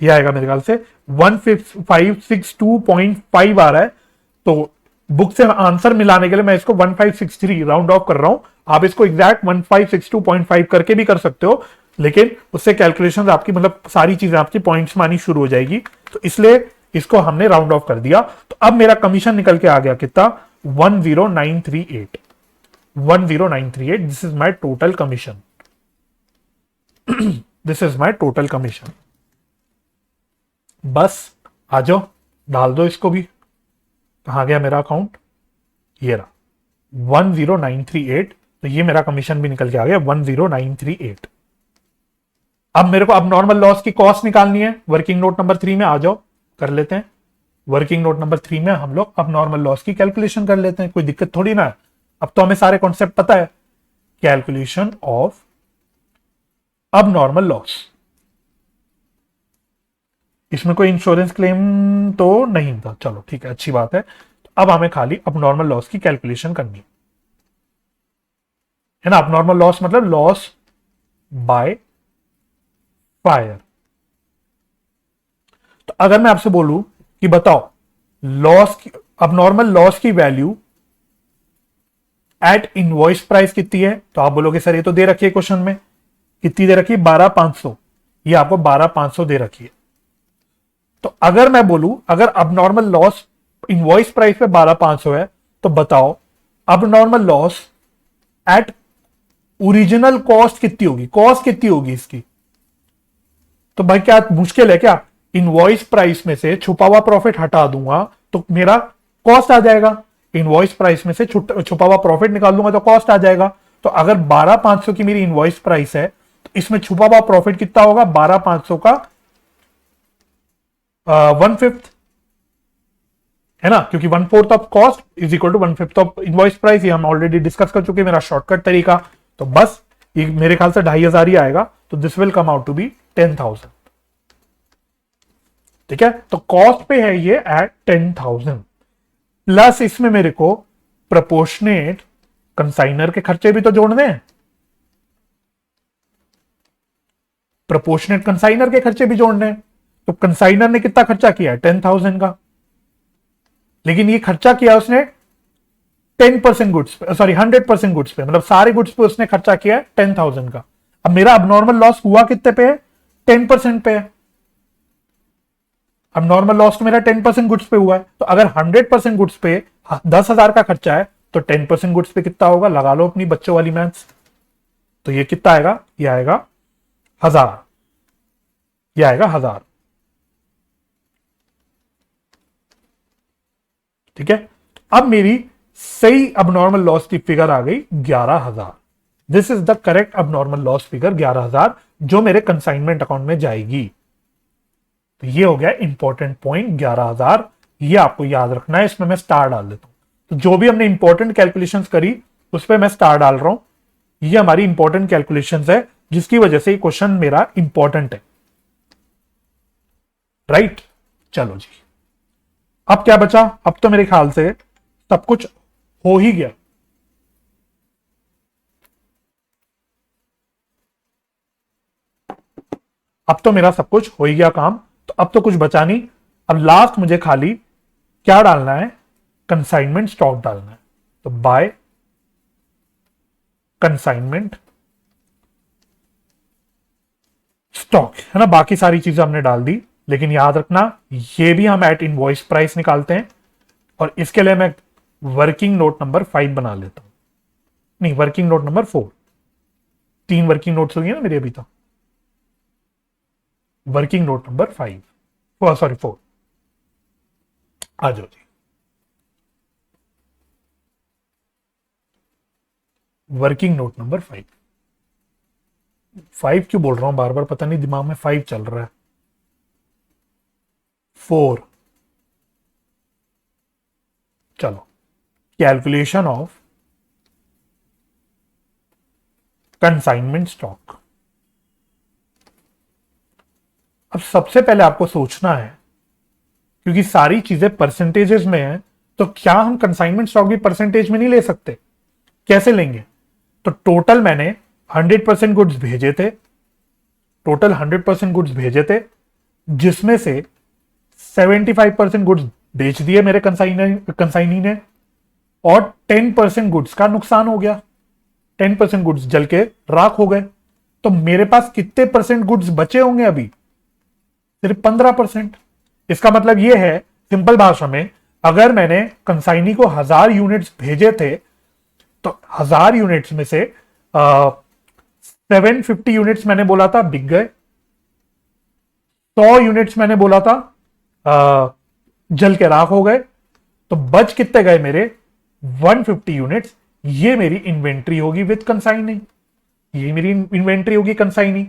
ये आएगा मेरे ख्याल से 1562.5 आ रहा है। तो बुक से आंसर मिलाने के लिए मैं इसको 1563 राउंड ऑफ कर रहा हूं, आप इसको एग्जैक्ट 1562.5 करके भी कर सकते हो, लेकिन उससे कैलकुलेशन आपकी मतलब सारी चीजें आपकी पॉइंट्स में आनी शुरू हो जाएगी, तो इसलिए इसको हमने राउंड ऑफ कर दिया। तो अब मेरा कमीशन निकल के आ गया कितना 10938, 10938, this is my total commission, this is my total commission. बस आ जाओ डाल दो इसको भी, कहां गया मेरा अकाउंट, ये रहा 10938, तो ये मेरा कमीशन भी निकल के आ गया 10938। अब मेरे को अब नॉर्मल लॉस की कॉस्ट निकालनी है, वर्किंग नोट नंबर 3 में आ जाओ कर लेते हैं। वर्किंग नोट नंबर 3 में हम लोग अब नॉर्मल लॉस की कैलकुलेशन कर लेते हैं, कोई दिक्कत थोड़ी ना है, अब तो हमें सारे कॉन्सेप्ट पता है। कैलकुलेशन ऑफ अब नॉर्मल लॉस, इसमें कोई इंश्योरेंस क्लेम तो नहीं था, चलो ठीक है अच्छी बात है। तो अब हमें खाली अब नॉर्मल लॉस की कैलकुलेशन करनी है ना। अब नॉर्मल लॉस मतलब लॉस बाय फायर। तो अगर मैं आपसे बोलूं कि बताओ लॉस की अब नॉर्मल लॉस की वैल्यू एट इनवॉइस प्राइस कितनी है, तो आप बोलोगे सर ये तो दे रखी है क्वेश्चन में, कितनी दे रखी है 12,500, ये आपको 12,500 दे रखी है। तो अगर मैं बोलूं अगर अब नॉर्मल लॉस इनवॉइस प्राइस पे 12,500 है, तो बताओ अब normal loss at original cost कितनी होगी, कॉस्ट कितनी होगी इसकी। तो भाई क्या मुश्किल है क्या, इनवॉइस प्राइस में से छुपा हुआ प्रॉफिट हटा दूंगा तो मेरा कॉस्ट आ जाएगा, इनवॉइस प्राइस में से छुपा हुआ प्रॉफिट निकाल दूंगा तो कॉस्ट आ जाएगा। तो अगर 12,500 की मेरी इनवॉइस प्राइस है तो इसमें छुपा हुआ प्रॉफिट कितना होगा, 12,500 का 1/5 है ना, क्योंकि 1/4 of cost is equal to 1/5 of invoice price, ये हम ऑलरेडी डिस्कस कर चुके हैं, मेरा शॉर्टकट तरीका। तो बस ये मेरे ख्याल से 2500 ही आएगा, तो this will come out to be 10,000। ठीक है, तो कॉस्ट पे है ये एट 10,000, प्लस इसमें मेरे को प्रोपोर्शनेट कंसाइनर के खर्चे भी तो जोड़ने हैं, प्रोपोर्शनेट कंसाइनर के खर्चे भी जोड़ने हैं। तो कंसाइनर ने कितना खर्चा किया है 10,000 का, लेकिन ये खर्चा किया उसने 10% गुड्स पे, सॉरी 100% गुड्स पे, मतलब सारे गुड्स पे उसने खर्चा किया है 10,000 का। अब मेरा अबनॉर्मल लॉस हुआ कितने पे है, 10% पे है। अब नॉर्मल लॉस तो मेरा 10% गुड्स पे हुआ है, तो अगर 100% गुड्स पे 10,000 का खर्चा है तो 10% गुड्स पे कितना होगा, लगा लो अपनी बच्चों वाली मैथ्स। तो ये कितना आएगा, ये आएगा 1000, ये आएगा 1000। ठीक है, अब मेरी सही अबनॉर्मल लॉस की फिगर आ गई 11,000। This is the correct abnormal loss figure 11,000, जो मेरे कंसाइनमेंट अकाउंट में जाएगी। तो ये हो गया इंपॉर्टेंट पॉइंट 11,000, ये आपको याद रखना है। इसमें मैं स्टार डाल देता हूं, तो जो भी हमने इंपॉर्टेंट कैलकुलेशंस करी उस पर मैं स्टार डाल रहा हूं। ये हमारी इंपॉर्टेंट कैलकुलेशंस है, जिसकी वजह से ये क्वेश्चन मेरा इंपॉर्टेंट है। राइट, चलो जी, अब क्या बचा, अब तो मेरे ख्याल से सब कुछ हो ही गया। अब तो मेरा सब कुछ हो ही गया काम, तो अब तो कुछ बचा नहीं। अब लास्ट मुझे खाली क्या डालना है, कंसाइनमेंट स्टॉक डालना है। तो बाय कंसाइनमेंट स्टॉक, है ना, बाकी सारी चीजें हमने डाल दी, लेकिन याद रखना ये भी हम एट इनवॉइस प्राइस निकालते हैं। और इसके लिए मैं वर्किंग नोट नंबर 5 बना लेता हूं, नहीं working note number 4, 3 working notes हुई है ना मेरी अभी तक। वर्किंग नोट नंबर 5, सॉरी 4, आ जाओ जी। वर्किंग नोट नंबर 5, 5 क्यों बोल रहा हूं बार बार, पता नहीं दिमाग में 5 चल रहा है। 4, चलो, कैलकुलेशन ऑफ कंसाइनमेंट स्टॉक। अब सबसे पहले आपको सोचना है, क्योंकि सारी चीजें परसेंटेजेस में है, तो क्या हम कंसाइनमेंट स्टॉक भी परसेंटेज में नहीं ले सकते? कैसे लेंगे? तो टोटल मैंने 100% गुड्स भेजे थे, टोटल 100% गुड्स भेजे थे, जिसमें से 75% गुड्स बेच दिए मेरे कंसाइनी ने, और 10% गुड्स का नुकसान हो गया, 10% गुड्स जल के राख हो गए। तो मेरे पास कितने परसेंट गुड्स बचे होंगे अभी? सिर्फ 15%। इसका मतलब यह है, सिंपल भाषा में, अगर मैंने कंसाइनी को 1000 यूनिट्स भेजे थे, तो 1000 यूनिट्स में से 750 यूनिट्स मैंने बोला था बिक गए, 100 यूनिट्स मैंने बोला था जल के राख हो गए, तो बच कितने गए मेरे 150 यूनिट्स। ये मेरी इन्वेंट्री होगी विद कंसाइनी, ये मेरी इन्वेंट्री होगी कंसाइनी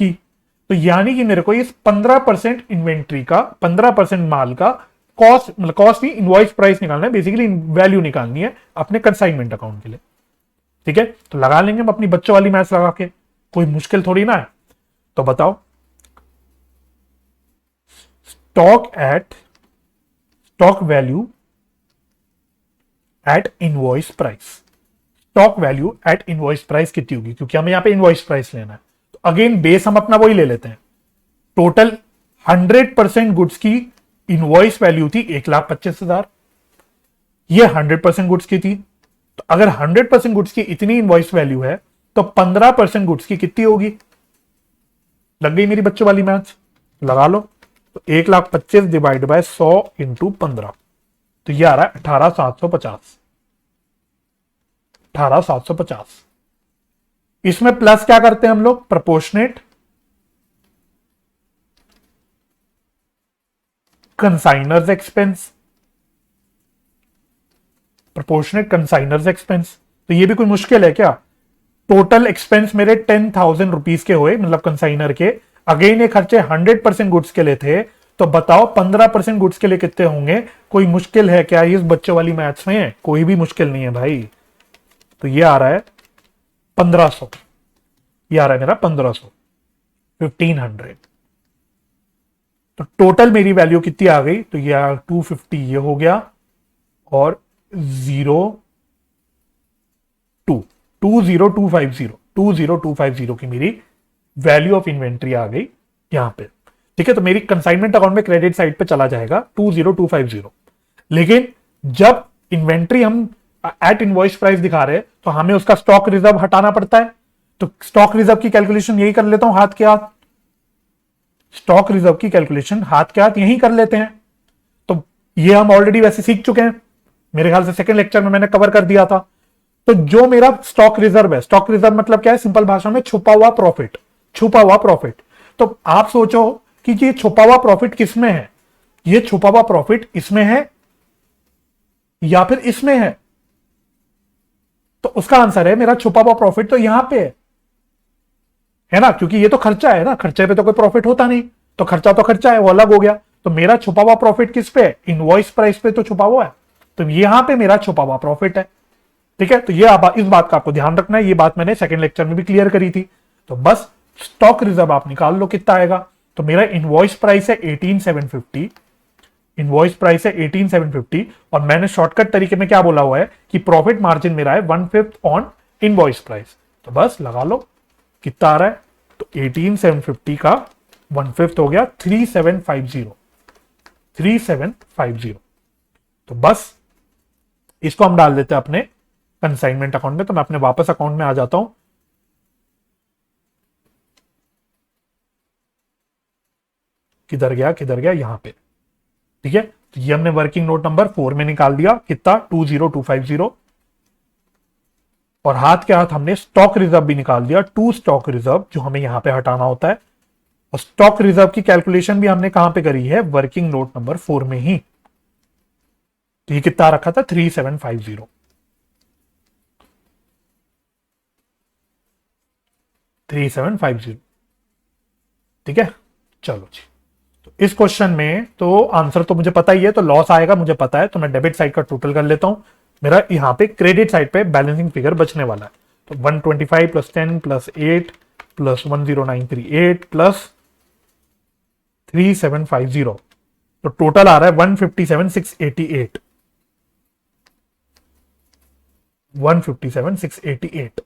की। तो यानी कि मेरे को इस 15% इन्वेंट्री का, 15% माल का कॉस्ट, मतलब कॉस्ट नहीं, इनवॉइस प्राइस निकालना है, बेसिकली वैल्यू निकालनी है अपने कंसाइनमेंट अकाउंट के लिए। ठीक है, तो लगा लेंगे हम अपनी बच्चों वाली मैथ्स लगा के, कोई मुश्किल थोड़ी ना है। तो बताओ, stock value at invoice price, stock value at invoice price कितनी होगी, क्योंकि हमें यहां पे इनवॉइस प्राइस लेना है। तो अगेन बेस हम अपना वही ले लेते हैं, टोटल 100% गुड्स की इनवॉइस वैल्यू थी 1,25,000, ये 100% गुड्स की थी। तो अगर 100% गुड्स की इतनी इनवॉइस वैल्यू है, तो 15% गुड्स की कितनी होगी? लग गई मेरी बच्चों वाली मैथ्स, लगा लो। तो 1,25,000 डिवाइड बाय 100 इंटू 15, तो ये आ रहा है 18,750, 18,750। इसमें प्लस क्या करते हैं हम लोग, proportionate consignors expense, proportionate consignors expense. तो ये भी कोई मुश्किल है क्या? टोटल एक्सपेंस मेरे 10,000 रुपीज के हुए, मतलब कंसाइनर के। अगेन ये खर्चे 100% गुड्स के लिए थे, तो बताओ 15% गुड्स के लिए कितने होंगे? कोई मुश्किल है क्या इस बच्चों वाली मैथ्स में? कोई भी मुश्किल नहीं है भाई। तो ये आ रहा है 1500, ये आ रहा है मेरा 1500, 1500। तो टोटल मेरी वैल्यू कितनी आ गई, तो ये 250 ये हो गया, और 20250 की मेरी वैल्यू ऑफ इन्वेंट्री आ गई यहां पे। ठीक है, तो मेरी कंसाइनमेंट अकाउंट में क्रेडिट साइड पे चला जाएगा 20250। लेकिन जब इन्वेंट्री हम एट इनवॉइस प्राइस दिखा रहे हैं तो हमें उसका स्टॉक रिजर्व हटाना पड़ता है। तो स्टॉक रिजर्व की कैलकुलेशन यही कर लेता हूं हाथ के हाथ, स्टॉक रिजर्व की कैलकुलेशन हाथ के हाथ यही कर लेते हैं। तो ये हम ऑलरेडी वैसे सीख चुके हैं, मेरे ख्याल से सेकंड लेक्चर में मैंने कवर कर दिया था। तो जो मेरा स्टॉक रिजर्व है, स्टॉक रिजर्व मतलब क्या है, सिंपल भाषा में छुपा हुआ प्रॉफिट, छुपा हुआ प्रॉफिट। तो आप सोचो कि ये छुपा हुआ प्रॉफिट किसमें है, ये छुपा हुआ प्रॉफिट इसमें है या फिर इसमें है। तो उसका आंसर है मेरा छुपा हुआ प्रॉफिट तो यहां पे है ना, क्योंकि ये तो खर्चा है ना, खर्चे पे तो कोई प्रॉफिट होता नहीं, तो खर्चा है, वो अलग हो गया। तो मेरा छुपा हुआ प्रॉफिट किस पे है, इनवॉइस प्राइस पे तो छुपा हुआ है, तो यहां पे मेरा छुपा हुआ प्रॉफिट है। ठीक है, तो ये इस बात का आपको ध्यान रखना है, ये बात मैंने सेकंड लेक्चर में भी क्लियर करी थी। तो बस स्टॉक रिजर्व आप निकाल लो कितना आएगा। तो मेरा इनवॉइस प्राइस है 18750, इनवॉइस प्राइस है 18750, और मैंने शॉर्टकट तरीके में क्या बोला हुआ है कि प्रॉफिट मार्जिन मेरा है 1/5 ऑन इनवॉइस प्राइस। तो बस लगा लो कितना आ रहा है, तो 18750 का 1/5 हो गया 3750, 3750। तो बस इसको हम डाल देते हैं अपने कंसाइनमेंट अकाउंट में। तो मैं अपने वापस अकाउंट में आ जाता हूं, किधर गया यहां पे। ठीक है, तो ये हमने वर्किंग नोट नंबर 4 में निकाल दिया कितना, 20250, और हाथ के हाथ हमने स्टॉक रिजर्व भी निकाल दिया, टू स्टॉक रिजर्व, जो हमें यहां पे हटाना होता है। और स्टॉक रिजर्व की कैलकुलेशन भी हमने कहां पे करी है, वर्किंग नोट नंबर 4 में ही। तो ये कितना रखा था, 3750, 3750। ठीक है, चलो जी। तो इस क्वेश्चन में तो आंसर तो मुझे पता ही है, तो लॉस आएगा मुझे पता है, तो मैं डेबिट साइड का टोटल कर लेता हूं। मेरा यहां पे क्रेडिट साइड पे बैलेंसिंग फिगर बचने वाला है, तो 125 प्लस 10 प्लस 8 प्लस 10938 प्लस 3750, तो टोटल आ रहा है 157,688, 157,688।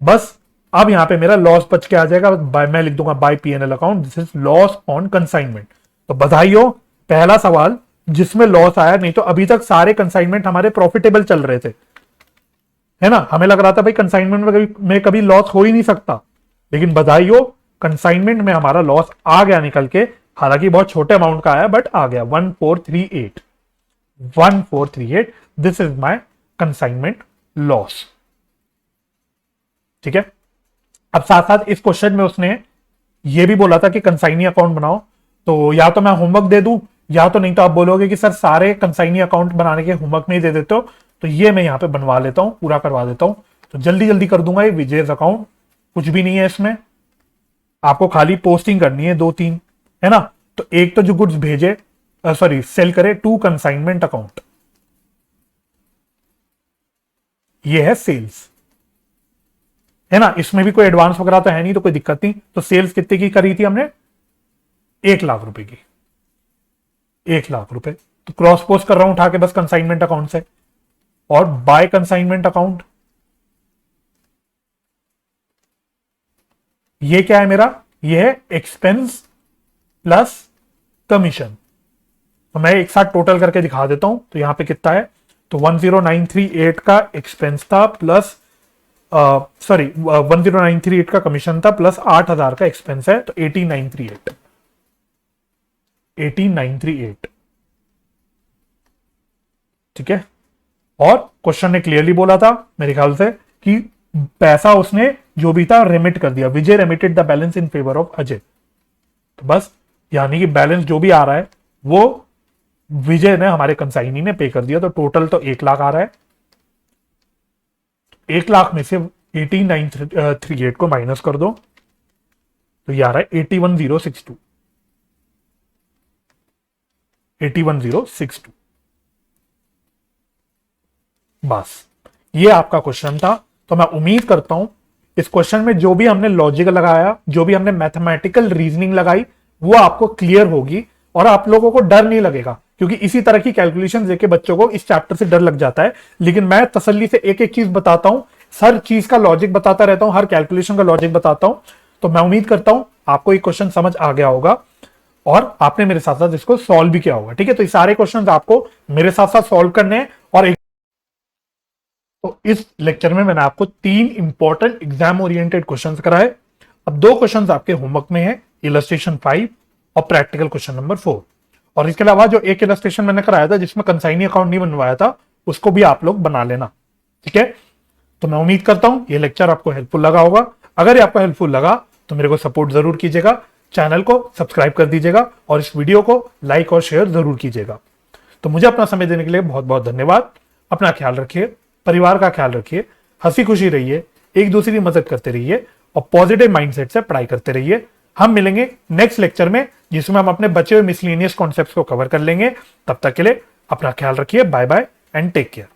बस अब यहां पे मेरा लॉस बच के आ जाएगा, मैं लिख दूंगा by PNL account, this is loss on consignment. तो बधाई हो, पहला सवाल जिसमें लॉस आया, नहीं तो अभी तक सारे कंसाइनमेंट हमारे प्रॉफिटेबल चल रहे थे, है ना। हमें लग रहा था भाई कंसाइनमेंट में कभी लॉस हो ही नहीं सकता, लेकिन बधाई हो, कंसाइनमेंट में हमारा लॉस आ गया निकल के। हालांकि बहुत छोटे अमाउंट का आया, बट आ गया 1438, 1438, this is my consignment loss. ठीक है, अब साथ साथ इस क्वेश्चन में उसने ये भी बोला था कि कंसाइनी अकाउंट बनाओ, तो या तो मैं होमवर्क दे दूं, या तो नहीं तो आप बोलोगे कि सर सारे कंसाइनी अकाउंट बनाने के होमवर्क में ही दे देते हो, तो ये मैं यहां पे बनवा लेता हूं, पूरा करवा देता हूं। तो जल्दी जल्दी कर दूंगा ये विजयस अकाउंट, कुछ भी नहीं है इसमें, आपको खाली पोस्टिंग करनी है 2-3, है ना। तो एक तो जो गुड्स भेजे, सॉरी सेल करे, टू कंसाइनमेंट अकाउंट, ये है सेल्स, है ना। इसमें भी कोई एडवांस वगैरह तो है नहीं, तो कोई दिक्कत नहीं। तो सेल्स कितने की करी थी हमने, 1,00,000 रुपए की, 1,00,000 रुपए। तो क्रॉस पोस्ट कर रहा हूं उठा के बस कंसाइनमेंट अकाउंट से। और बाय कंसाइनमेंट अकाउंट, ये क्या है मेरा, ये है एक्सपेंस प्लस कमीशन। तो मैं एक साथ टोटल करके दिखा देता हूं, तो यहां पे कितना है, तो 10938 का एक्सपेंस था, प्लस सॉरी 10938 का कमीशन था, प्लस 8,000 का एक्सपेंस है, तो 18938, 18938। ठीक है, और क्वेश्चन ने क्लियरली बोला था मेरे ख्याल से कि पैसा उसने जो भी था रेमिट कर दिया, Vijay remitted the balance in favour of Ajay. तो बस यानी कि बैलेंस जो भी आ रहा है वो विजय ने, हमारे कंसाइनी ने पे कर दिया। तो टोटल तो 1,00,000 आ रहा है, 1,00,000 में से 18938 को माइनस कर दो, तो ये आ रहा है 81,062, 81,062। बस ये आपका क्वेश्चन था, तो मैं उम्मीद करता हूं इस क्वेश्चन में जो भी हमने लॉजिक लगाया, जो भी हमने मैथमेटिकल रीजनिंग लगाई, वो आपको क्लियर होगी और आप लोगों को डर नहीं लगेगा, क्योंकि इसी तरह की कैलकुलेशन देके बच्चों को इस चैप्टर से डर लग जाता है। लेकिन मैं तसल्ली से एक एक चीज बताता हूं, हर चीज का लॉजिक बताता रहता हूं, हर कैलकुलेशन का लॉजिक बताता हूं। तो मैं उम्मीद करता हूं आपको ये क्वेश्चन समझ आ गया होगा और आपने मेरे साथ साथ इसको सॉल्व भी किया होगा। ठीक है, तो ये सारे क्वेश्चन आपको मेरे साथ साथ सॉल्व करने हैं। और तो इस लेक्चर में मैंने आपको 3 इंपॉर्टेंट एग्जाम ओरिएंटेड क्वेश्चंस कराए। अब 2 क्वेश्चंस आपके होमवर्क में है, इलस्ट्रेशन 5 और प्रैक्टिकल क्वेश्चन नंबर 4। और इसके अलावा जो एक इलस्ट्रेशन मैंने कराया था जिसमें कंसाइनी अकाउंट नहीं बनवाया था, उसको भी आप लोग बना लेना। ठीक है, तो मैं उम्मीद करता हूं ये लेक्चर आपको हेल्पफुल लगा होगा। अगर ये आपको हेल्पफुल लगा तो मेरे को सपोर्ट जरूर कीजिएगा, चैनल को सब्सक्राइब कर दीजिएगा और इस वीडियो को लाइक और शेयर जरूर कीजिएगा। तो मुझे अपना समय देने के लिए बहुत बहुत धन्यवाद। अपना ख्याल रखिए, परिवार का ख्याल रखिए, हंसी खुशी रहिए, एक दूसरे की मदद करते रहिए और पॉजिटिव माइंडसेट से पढ़ाई करते रहिए। हम मिलेंगे नेक्स्ट लेक्चर में जिसमें हम अपने बचे हुए मिसलेनियस कॉन्सेप्ट्स को कवर कर लेंगे। तब तक के लिए अपना ख्याल रखिए। Bye bye and take care.